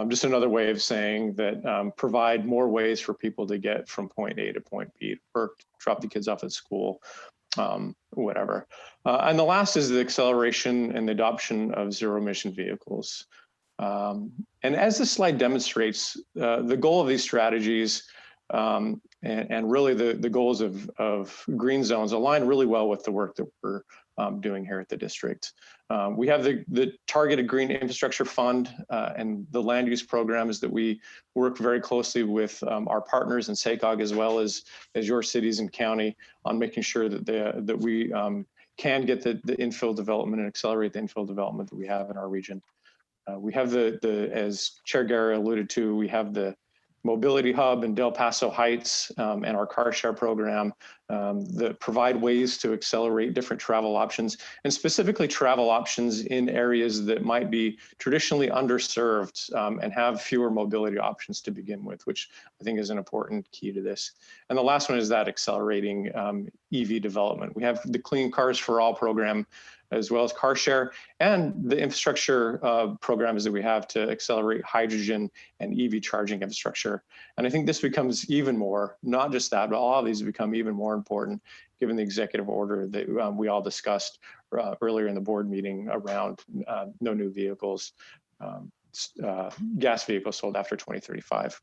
S10: just another way of saying that provide more ways for people to get from point A to point B, or drop the kids off at school, whatever. And the last is the acceleration and the adoption of zero emission vehicles. And as this slide demonstrates, the goal of these strategies and really the goals of green zones align really well with the work that we're doing here at the district. We have the targeted green infrastructure fund and the land use programs that we work very closely with our partners in SACOG as well as your cities and county on making sure that we can get the infill development and accelerate the infill development that we have in our region. We have as Chair Guerra alluded to, we have the mobility hub in Del Paso Heights and our car share program that provide ways to accelerate different travel options, and specifically travel options in areas that might be traditionally underserved and have fewer mobility options to begin with, which I think is an important key to this. And the last one is that accelerating EV development. We have the Clean Cars for All program, as well as car share, and the infrastructure programs that we have to accelerate hydrogen and EV charging infrastructure. And I think this becomes even more, not just that, but all of these become even more important given the executive order that we all discussed earlier in the board meeting around no new vehicles, gas vehicles sold after 2035.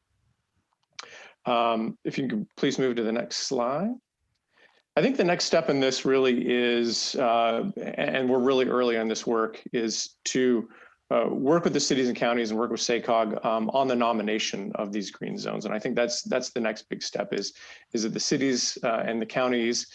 S10: If you can please move to the next slide. I think the next step in this really is, and we're really early on this work, is to work with the cities and counties and work with SACOG on the nomination of these green zones. And I think that's the next big step is that the cities and the counties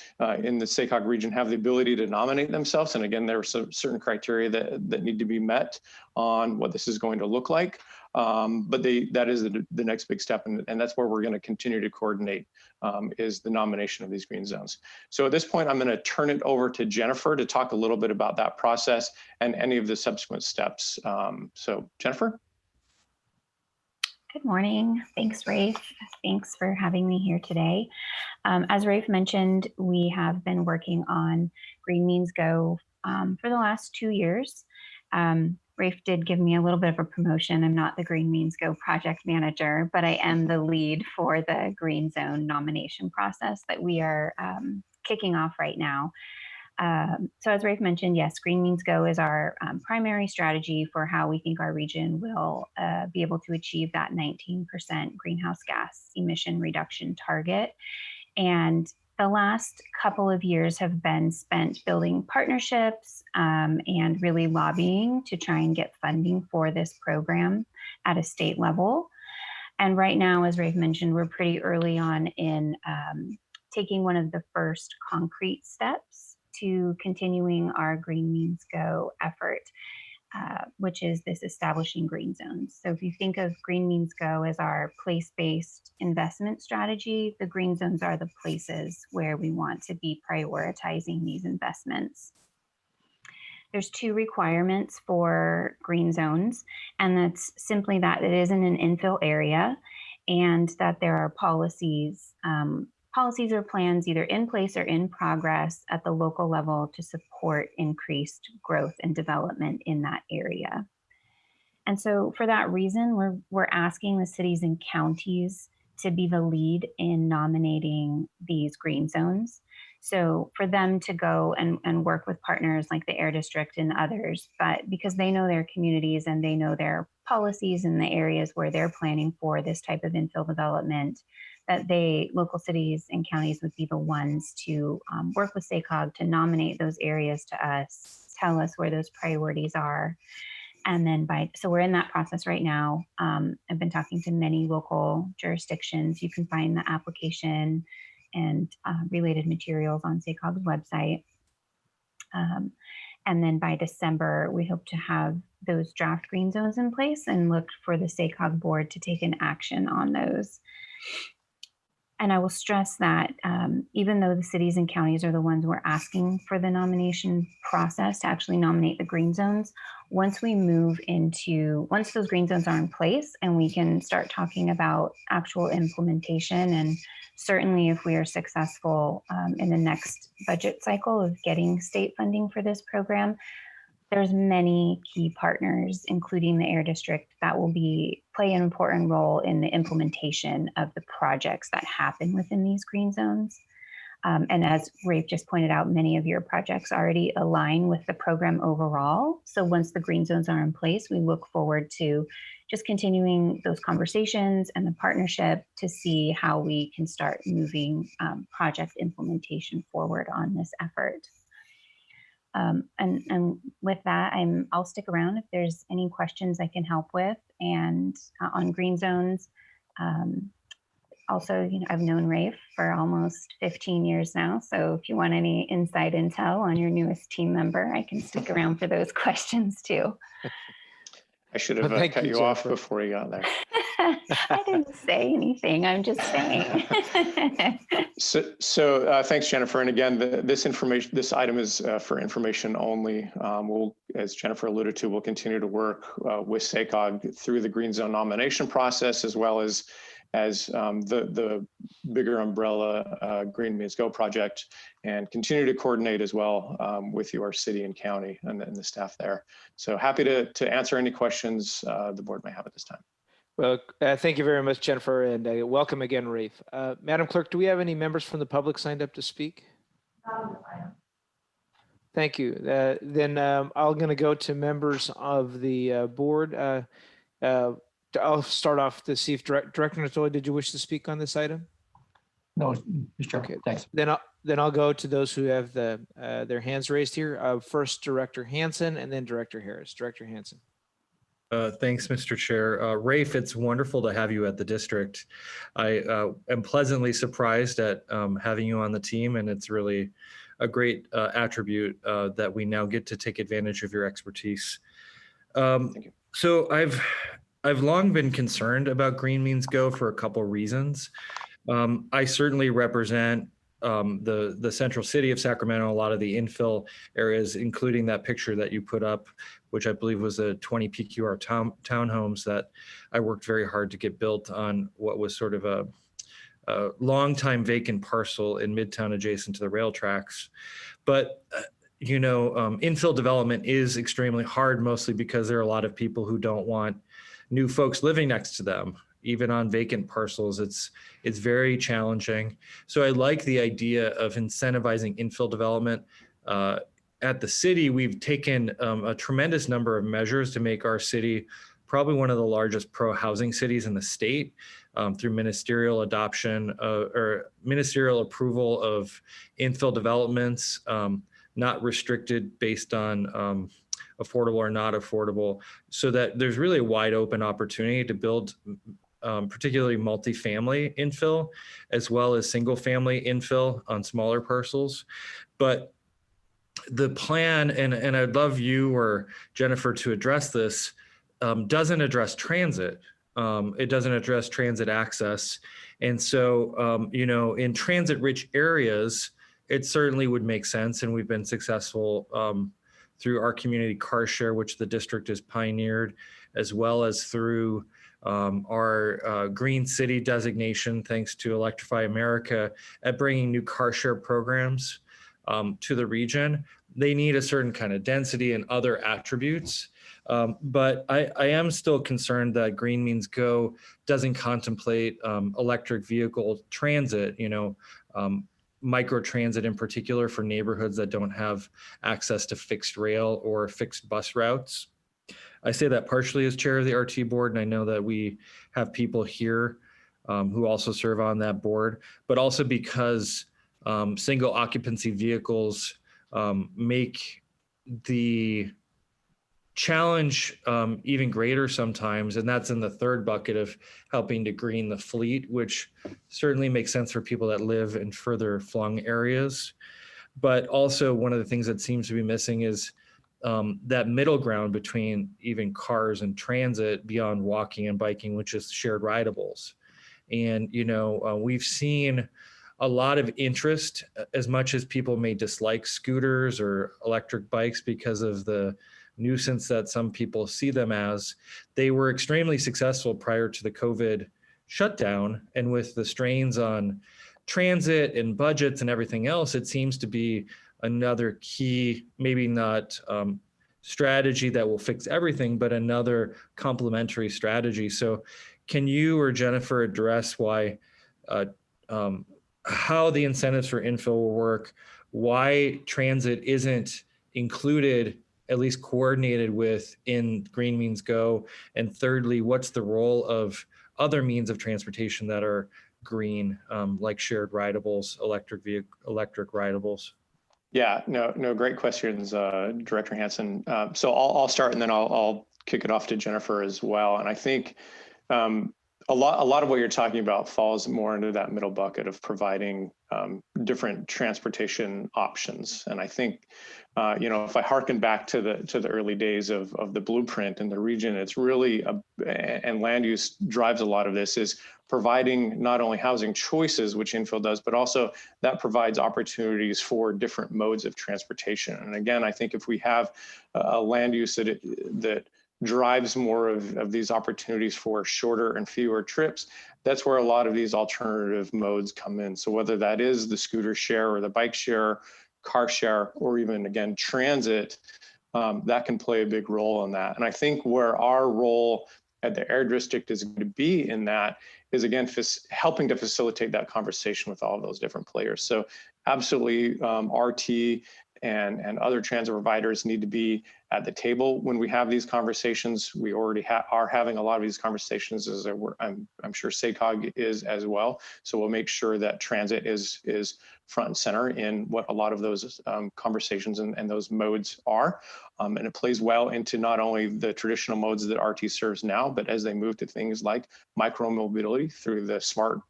S10: in the SACOG region have the ability to nominate themselves. And again, there are some certain criteria that need to be met on what this is going to look like. But that is the next big step, and that's where we're going to continue to coordinate is the nomination of these green zones. So at this point, I'm going to turn it over to Jennifer to talk a little bit about that process and any of the subsequent steps. So Jennifer.
S11: Good morning. Thanks, Rafe. Thanks for having me here today. As Rafe mentioned, we have been working on Green Means Go for the last 2 years. Rafe did give me a little bit of a promotion. I'm not the Green Means Go project manager, but I am the lead for the Green Zone nomination process that we are kicking off right now. So as Rafe mentioned, yes, Green Means Go is our primary strategy for how we think our region will be able to achieve that 19% greenhouse gas emission reduction target. And the last couple of years have been spent building partnerships and really lobbying to try and get funding for this program at a state level. And right now, as Rafe mentioned, we're pretty early on in taking one of the first concrete steps to continuing our Green Means Go effort, which is this establishing green zones. So if you think of Green Means Go as our place-based investment strategy, the green zones are the places where we want to be prioritizing these investments. There's two requirements for green zones, and that's simply that it is in an infill area and that there are policies or plans either in place or in progress at the local level to support increased growth and development in that area. And so for that reason, we're asking the cities and counties to be the lead in nominating these green zones. So for them to go and work with partners like the Air District and others, but because they know their communities and they know their policies in the areas where they're planning for this type of infill development, that local cities and counties would be the ones to work with SACOG to nominate those areas to us, tell us where those priorities are. And then so we're in that process right now. I've been talking to many local jurisdictions. You can find the application and related materials on SACOG's website. And then by December, we hope to have those draft green zones in place and look for the SACOG board to take an action on those. And I will stress that even though the cities and counties are the ones we're asking for the nomination process to actually nominate the green zones, once those green zones are in place and we can start talking about actual implementation, and certainly if we are successful in the next budget cycle of getting state funding for this program, there's many key partners, including the Air District, that will play an important role in the implementation of the projects that happen within these green zones. And as Rafe just pointed out, many of your projects already align with the program overall. So once the green zones are in place, we look forward to just continuing those conversations and the partnership to see how we can start moving project implementation forward on this effort. And with that, I'll stick around if there's any questions I can help with. And on green zones, also, I've known Rafe for almost 15 years now. So if you want any inside intel on your newest team member, I can stick around for those questions too.
S10: I should have cut you off before you got there.
S11: I didn't say anything. I'm just saying.
S10: So thanks, Jennifer. And again, this item is for information only. As Jennifer alluded to, we'll continue to work with SACOG through the Green Zone nomination process, as well as the bigger umbrella Green Means Go project, and continue to coordinate as well with your city and county and the staff there. So happy to answer any questions the board may have at this time.
S1: Well, thank you very much, Jennifer, and welcome again, Rafe. Madam Clerk, do we have any members from the public signed up to speak? Thank you. Then I'm going to go to members of the board. I'll start off to see if Director Natoli, did you wish to speak on this item?
S9: No, Mr.
S1: Okay,
S9: thanks.
S1: Then I'll go to those who have their hands raised here. First, Director Hansen, and then Director Harris. Director Hansen.
S7: Thanks, Mr. Chair. Rafe, it's wonderful to have you at the district. I am pleasantly surprised at having you on the team, and it's really a great attribute that we now get to take advantage of your expertise.
S10: Thank you.
S7: So I've long been concerned about Green Means Go for a couple reasons. I certainly represent the central city of Sacramento, a lot of the infill areas, including that picture that you put up, which I believe was a 20 PQR townhomes that I worked very hard to get built on what was sort of a long time vacant parcel in Midtown adjacent to the rail tracks. But infill development is extremely hard, mostly because there are a lot of people who don't want new folks living next to them, even on vacant parcels. It's very challenging. So I like the idea of incentivizing infill development. At the city, we've taken a tremendous number of measures to make our city probably one of the largest pro-housing cities in the state, through ministerial adoption or ministerial approval of infill developments, not restricted based on affordable or not affordable, so that there's really a wide open opportunity to build particularly multifamily infill, as well as single family infill on smaller parcels. But the plan, and I'd love you or Jennifer to address this, doesn't address transit. It doesn't address transit access. And so, in transit-rich areas, it certainly would make sense. And we've been successful through our community car share, which the district has pioneered, as well as through our Green City designation, thanks to Electrify America, at bringing new car share programs to the region. They need a certain kind of density and other attributes. But I am still concerned that Green Means Go doesn't contemplate electric vehicle transit, micro transit in particular for neighborhoods that don't have access to fixed rail or fixed bus routes. I say that partially as chair of the RT board, and I know that we have people here who also serve on that board, but also because single occupancy vehicles make the challenge even greater sometimes. And that's in the third bucket of helping to green the fleet, which certainly makes sense for people that live in further flung areas. But also one of the things that seems to be missing is that middle ground between even cars and transit beyond walking and biking, which is shared rideables. And, we've seen a lot of interest, as much as people may dislike scooters or electric bikes because of the nuisance that some people see them as. They were extremely successful prior to the COVID shutdown. And with the strains on transit and budgets and everything else, it seems to be another key, maybe not strategy that will fix everything, but another complementary strategy. So can you or Jennifer address why, how the incentives for infill will work, why transit isn't included, at least coordinated with, in Green Means Go, and thirdly, what's the role of other means of transportation that are green, like shared rideables, electric rideables?
S10: Yeah, no, great questions, Director Hansen. So I'll start, and then I'll kick it off to Jennifer as well. And I think a lot of what you're talking about falls more into that middle bucket of providing different transportation options. And I think, if I hearken back to the early days of the blueprint in the region, it's really and land use drives a lot of this, is providing not only housing choices, which infill does, but also that provides opportunities for different modes of transportation. And again, I think if we have a land use that drives more of these opportunities for shorter and fewer trips, that's where a lot of these alternative modes come in. So whether that is the scooter share or the bike share, car share, or even, again, transit, that can play a big role in that. And I think where our role at the Air District is going to be in that is, again, helping to facilitate that conversation with all of those different players. So absolutely, RT and other transit providers need to be at the table when we have these conversations. We already are having a lot of these conversations, as I'm sure SACOG is as well. So we'll make sure that transit is front and center in what a lot of those conversations and those modes are. And it plays well into not only the traditional modes that RT serves now, but as they move to things like micro-mobility through the smart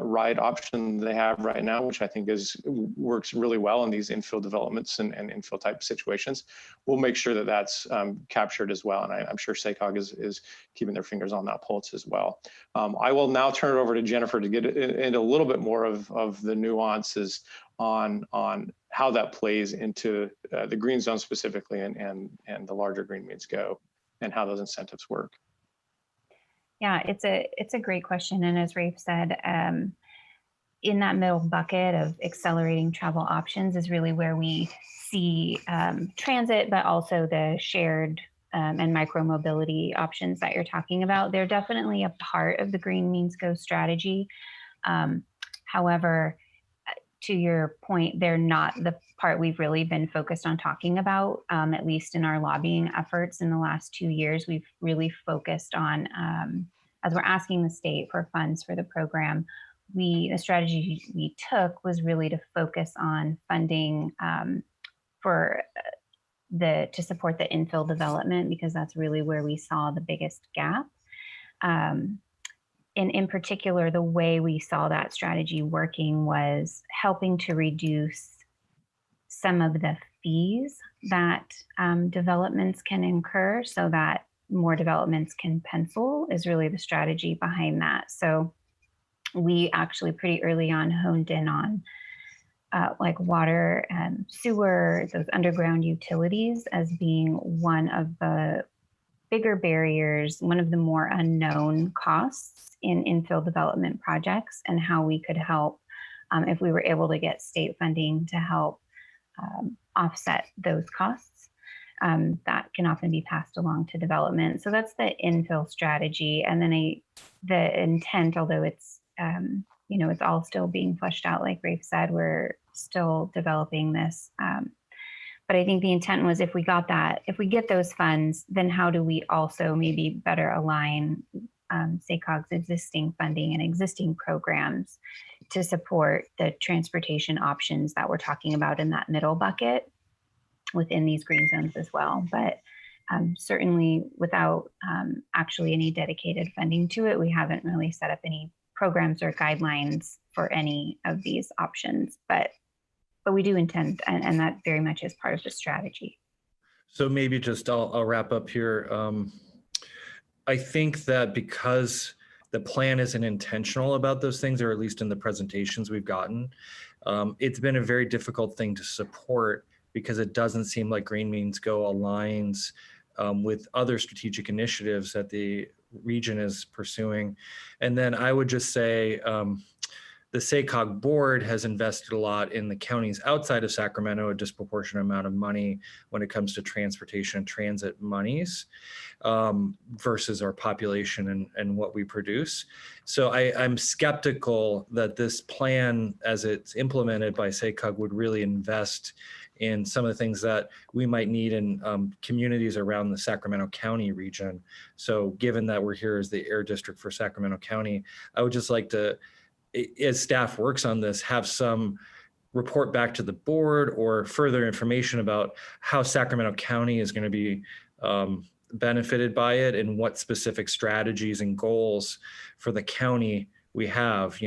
S10: ride option they have right now, which I think works really well in these infill developments and infill type situations. We'll make sure that that's captured as well. And I'm sure SACOG is keeping their fingers on that pulse as well. I will now turn it over to Jennifer to get into a little bit more of the nuances on how that plays into the green zone specifically and the larger Green Means Go and how those incentives work.
S11: Yeah, it's a great question. And as Rafe said, in that middle bucket of accelerating travel options is really where we see transit, but also the shared and micro-mobility options that you're talking about. They're definitely a part of the Green Means Go strategy. However, to your point, they're not the part we've really been focused on talking about, at least in our lobbying efforts in the last 2 years. We've really focused on, as we're asking the state for funds for the program, the strategy we took was really to focus on funding to support the infill development, because that's really where we saw the biggest gap. And in particular, the way we saw that strategy working was helping to reduce some of the fees that developments can incur so that more developments can pencil, is really the strategy behind that. So we actually pretty early on honed in on like water and sewer, those underground utilities, as being one of the bigger barriers, one of the more unknown costs in infill development projects, and how we could help if we were able to get state funding to help offset those costs that can often be passed along to development. So that's the infill strategy. And then the intent, although it's, it's all still being fleshed out, like Rafe said, we're still developing this. But I think the intent was, if we get those funds, then how do we also maybe better align SACOG's existing funding and existing programs to support the transportation options that we're talking about in that middle bucket within these green zones as well. But certainly without actually any dedicated funding to it, we haven't really set up any programs or guidelines for any of these options. But we do intend, and that very much is part of the strategy.
S7: So maybe just I'll wrap up here. I think that because the plan isn't intentional about those things, or at least in the presentations we've gotten, it's been a very difficult thing to support, because it doesn't seem like Green Means Go aligns with other strategic initiatives that the region is pursuing. And then I would just say, the SACOG board has invested a lot in the counties outside of Sacramento, a disproportionate amount of money when it comes to transportation and transit monies versus our population and what we produce. So I'm skeptical that this plan, as it's implemented by SACOG, would really invest in some of the things that we might need in communities around the Sacramento County region. So given that we're here as the air district for Sacramento County, I would just like to, as staff works on this, have some report back to the board or further information about how Sacramento County is going to be benefited by it, and what specific strategies and goals for the county we have,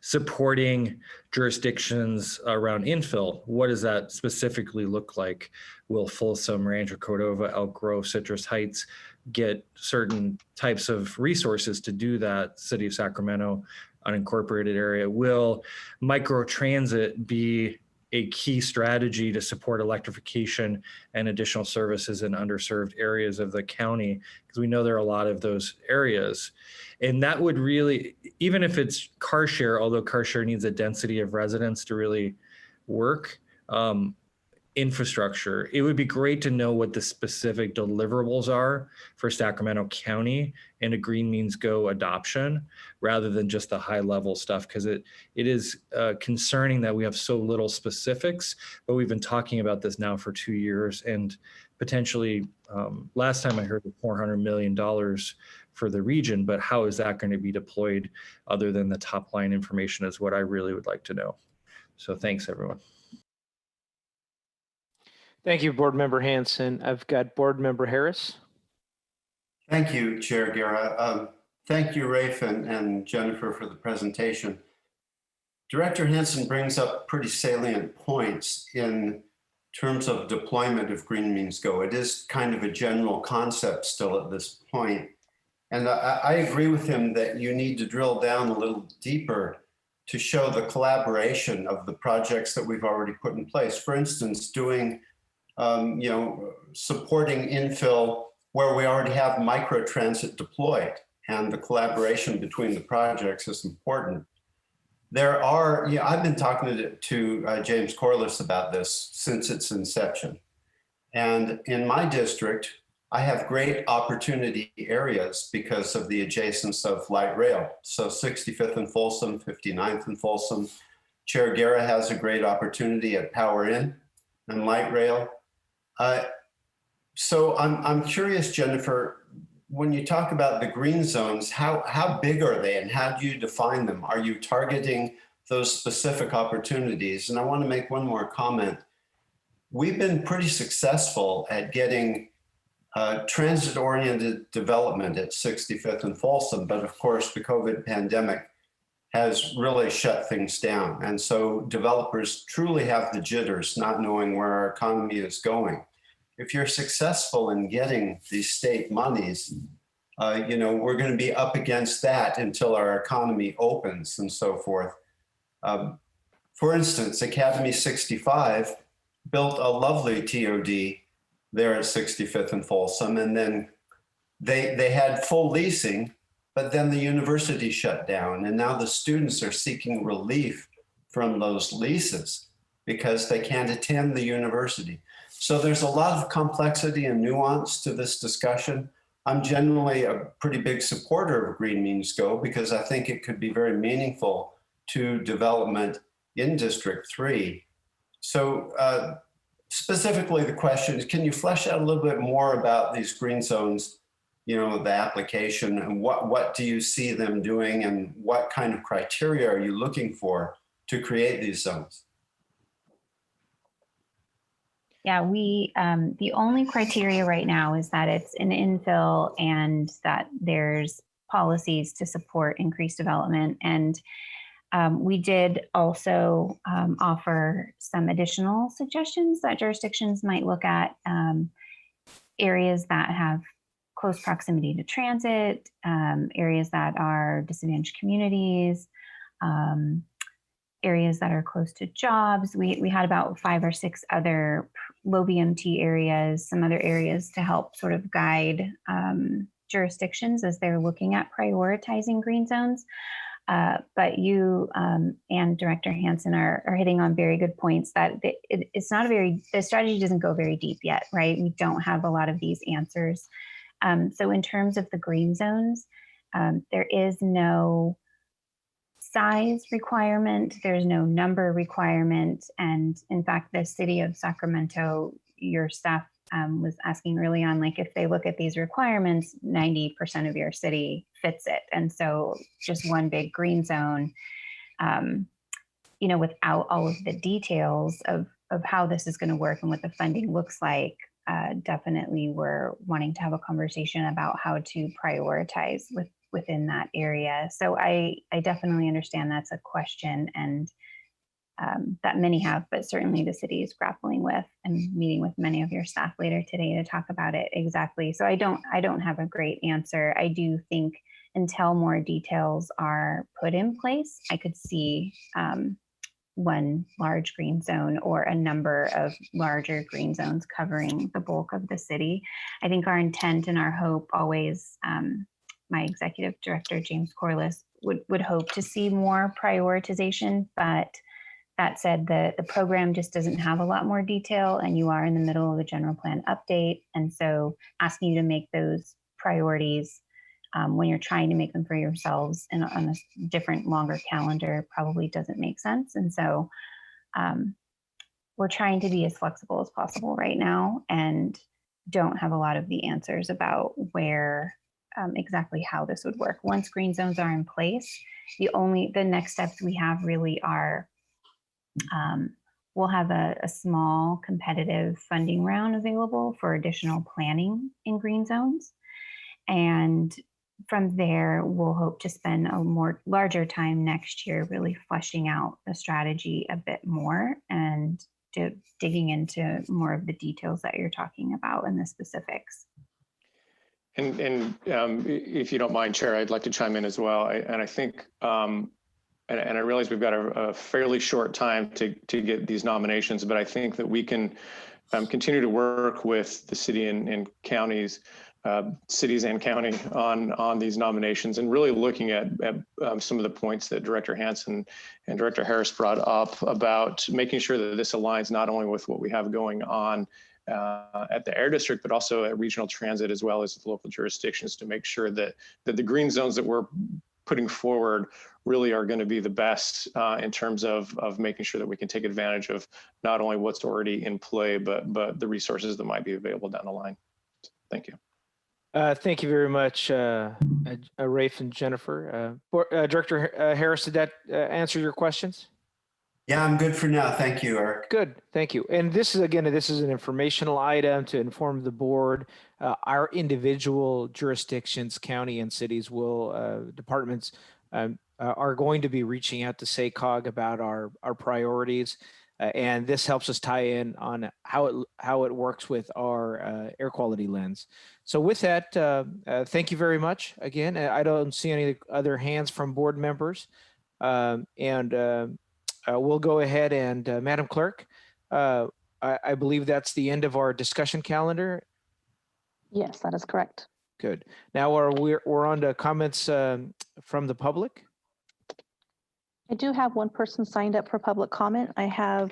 S7: supporting jurisdictions around infill. What does that specifically look like? Will Folsom, Rancho Cordova, Elk Grove, Citrus Heights get certain types of resources to do that? City of Sacramento, unincorporated area. Will microtransit be a key strategy to support electrification and additional services in underserved areas of the county? Because we know there are a lot of those areas. And that would really, even if it's car share, although car share needs a density of residents to really work, infrastructure, it would be great to know what the specific deliverables are for Sacramento County and a Green Means Go adoption, rather than just the high level stuff, because it is concerning that we have so little specifics. But we've been talking about this now for 2 years, and potentially last time I heard $400 million for the region, but how is that going to be deployed other than the top line information is what I really would like to know. So thanks, everyone.
S1: Thank you, Board Member Hanson. I've got Board Member Harris.
S6: Thank you, Chair Guerra. Thank you, Rafe and Jennifer, for the presentation. Director Hanson brings up pretty salient points in terms of deployment of Green Means Go. It is kind of a general concept still at this point. And I agree with him that you need to drill down a little deeper to show the collaboration of the projects that we've already put in place. For instance, doing supporting infill where we already have microtransit deployed, and the collaboration between the projects is important. there are, yeah, I've been talking to James Corliss about this since its inception. And in my district, I have great opportunity areas because of the adjacence of light rail. So 65th and Folsom, 59th and Folsom. Chair Guerra has a great opportunity at Power Inn and light rail. So I'm curious, Jennifer, when you talk about the green zones, how big are they and how do you define them? Are you targeting those specific opportunities? And I want to make one more comment. We've been pretty successful at getting transit-oriented development at 65th and Folsom, but of course the COVID pandemic has really shut things down. And so developers truly have the jitters, not knowing where our economy is going. If you're successful in getting these state monies, you know, we're going to be up against that until our economy opens and so forth. For instance, Academy 65 built a lovely TOD there at 65th and Folsom, and then they had full leasing, but then the university shut down, and now the students are seeking relief from those leases because they can't attend the university. So there's a lot of complexity and nuance to this discussion. I'm generally a pretty big supporter of Green Means Go because I think it could be very meaningful to development in District 3. So specifically the question is, can you flesh out a little bit more about these green zones, you know, the application, and what do you see them doing and what kind of criteria are you looking for to create these zones?
S11: Yeah, the only criteria right now is that it's an infill and that there's policies to support increased development. And we did also offer some additional suggestions that jurisdictions might look at, areas that have close proximity to transit, areas that are disadvantaged communities, areas that are close to jobs. We had about 5 or 6 other low BMT areas, some other areas to help sort of guide jurisdictions as they're looking at prioritizing green zones. But you and Director Hansen are hitting on very good points that it's not the strategy doesn't go very deep yet, right? We don't have a lot of these answers. So in terms of the green zones, there is no size requirement, there's no number requirement. And in fact, the city of Sacramento, your staff was asking early on, like if they look at these requirements, 90% of your city fits it. And so just one big green zone, you know, without all of the details of how this is going to work and what the funding looks like, definitely we're wanting to have a conversation about how to prioritize within that area. So I definitely understand that's a question and that many have, but certainly the city is grappling with and meeting with many of your staff later today to talk about it exactly. So I don't have a great answer. I do think until more details are put in place, I could see one large green zone or a number of larger green zones covering the bulk of the city. I think our intent and our hope always, my executive director, James Corliss, would hope to see more prioritization, but that said, the program just doesn't have a lot more detail and you are in the middle of a general plan update. And so asking you to make those priorities when you're trying to make them for yourselves and on a different, longer calendar probably doesn't make sense. And so we're trying to be as flexible as possible right now and don't have a lot of the answers about where exactly how this would work. Once green zones are in place, the next steps we have really are we'll have a small competitive funding round available for additional planning in green zones. And from there, we'll hope to spend a more larger time next year really fleshing out the strategy a bit more and digging into more of the details that you're talking about and the specifics.
S10: And if you don't mind, Chair, I'd like to chime in as well. I think, and I realize we've got a fairly short time to get these nominations, but I think that we can continue to work with the city and counties cities and county on these nominations, and really looking at some of the points that Director Hansen and Director Harris brought up about making sure that this aligns not only with what we have going on at the Air District, but also at regional transit, as well as the local jurisdictions, to make sure that the green zones that we're putting forward really are going to be the best in terms of making sure that we can take advantage of not only what's already in play, but the resources that might be available down the line. Thank you.
S1: Thank you very much, Rafe and Jennifer. Director Harris, did that answer your questions?
S6: Yeah, I'm good for now. Thank you, Eric.
S1: Good, thank you. And this is, again, this is an informational item to inform the board. Our individual jurisdictions, county and cities will, departments are going to be reaching out to SACOG about our priorities. And this helps us tie in on how it works with our air quality lens. So with that, thank you very much. Again, I don't see any other hands from board members. We'll go ahead and Madam Clerk, I believe that's the end of our discussion calendar.
S2: Yes, that is correct.
S1: Good. Now we're on to comments from the public.
S2: I do have one person signed up for public comment. I have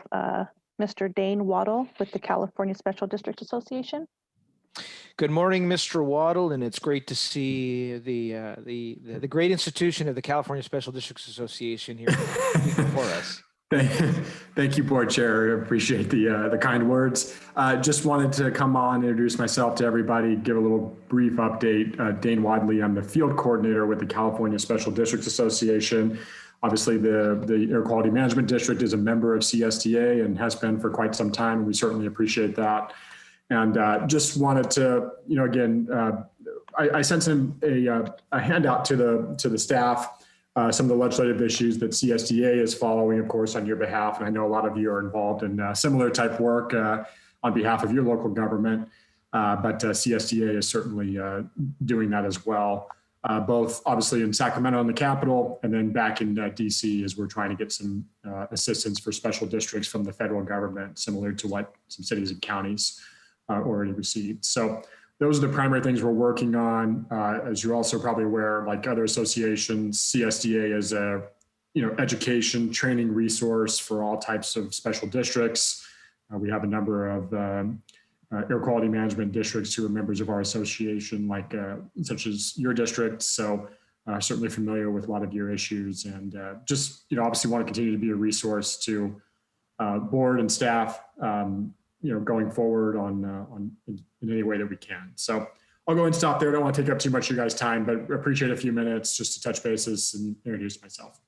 S2: Mr. Dane Waddle with the California Special District Association.
S1: Good morning, Mr. Waddle, and it's great to see the great institution of the California Special Districts Association here before us.
S12: Thank you, Board Chair. I appreciate the kind words. Just wanted to come on, introduce myself to everybody, give a little brief update. Dane Wadley, I'm the field coordinator with the California Special Districts Association. Obviously, the Air Quality Management District is a member of CSDA and has been for quite some time. We certainly appreciate that. And just wanted to, again, I sent a handout to the staff, some of the legislative issues that CSDA is following, of course, on your behalf. And I know a lot of you are involved in similar type work on behalf of your local government, but CSDA is certainly doing that as well. Both obviously in Sacramento in the capital, and then back in DC as we're trying to get some assistance for special districts from the federal government, similar to what some cities and counties already received. So those are the primary things we're working on. As you're also probably aware, like other associations, CSDA is a education training resource for all types of special districts. We have a number of air quality management districts who are members of our association, like such as your district. So certainly familiar with a lot of your issues, and just obviously want to continue to be a resource to board and staff, going forward in any way that we can. So I'll go and stop there. I don't want to take up too much of your guys' time, but appreciate a few minutes just to touch bases and introduce myself.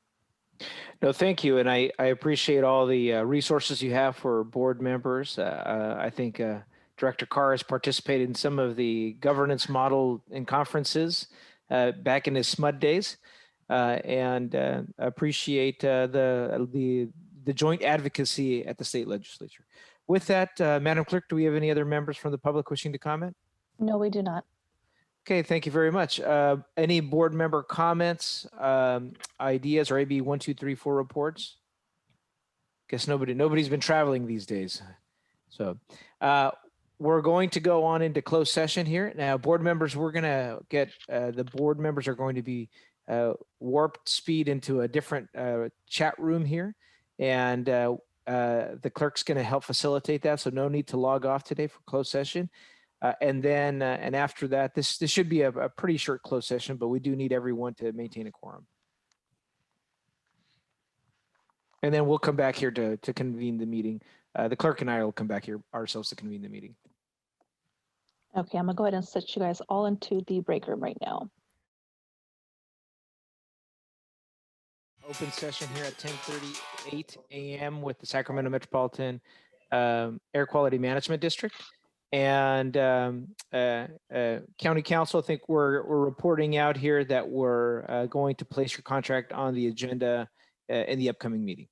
S1: No, thank you. And I appreciate all the resources you have for board members. I think Director Carr has participated in some of the governance model and conferences back in his SMUD days, and appreciate the joint advocacy at the state legislature. With that, Madam Clerk, do we have any other members from the public wishing to comment?
S2: No, we do not.
S1: Okay, thank you very much. Any board member comments, ideas, or AB 1, 2, 3, 4 reports? Guess nobody's been traveling these days. So we're going to go on into closed session here. Now, board members, we're going to get, the board members are going to be warped speed into a different chat room here. And the clerk's going to help facilitate that. So no need to log off today for closed session. And then, and after that, this should be a pretty short closed session, but we do need everyone to maintain a quorum. And then we'll come back here to convene the meeting. The clerk and I will come back here ourselves to convene the meeting.
S2: Okay, I'm gonna go ahead and set you guys all into the break room right now.
S1: Open session here at 10:38 a.m. with the Sacramento Metropolitan Air Quality Management District. And County Council, I think we're reporting out here that we're going to place your contract on the agenda in the upcoming meeting.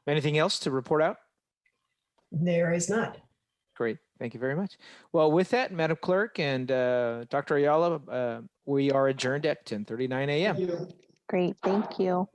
S1: Anything else to report out?
S13: There is not.
S1: Great, thank you very much. Well, with that, Madam Clerk and Dr. Ayala, we are adjourned at 10:39 a.m.
S2: Great, thank you.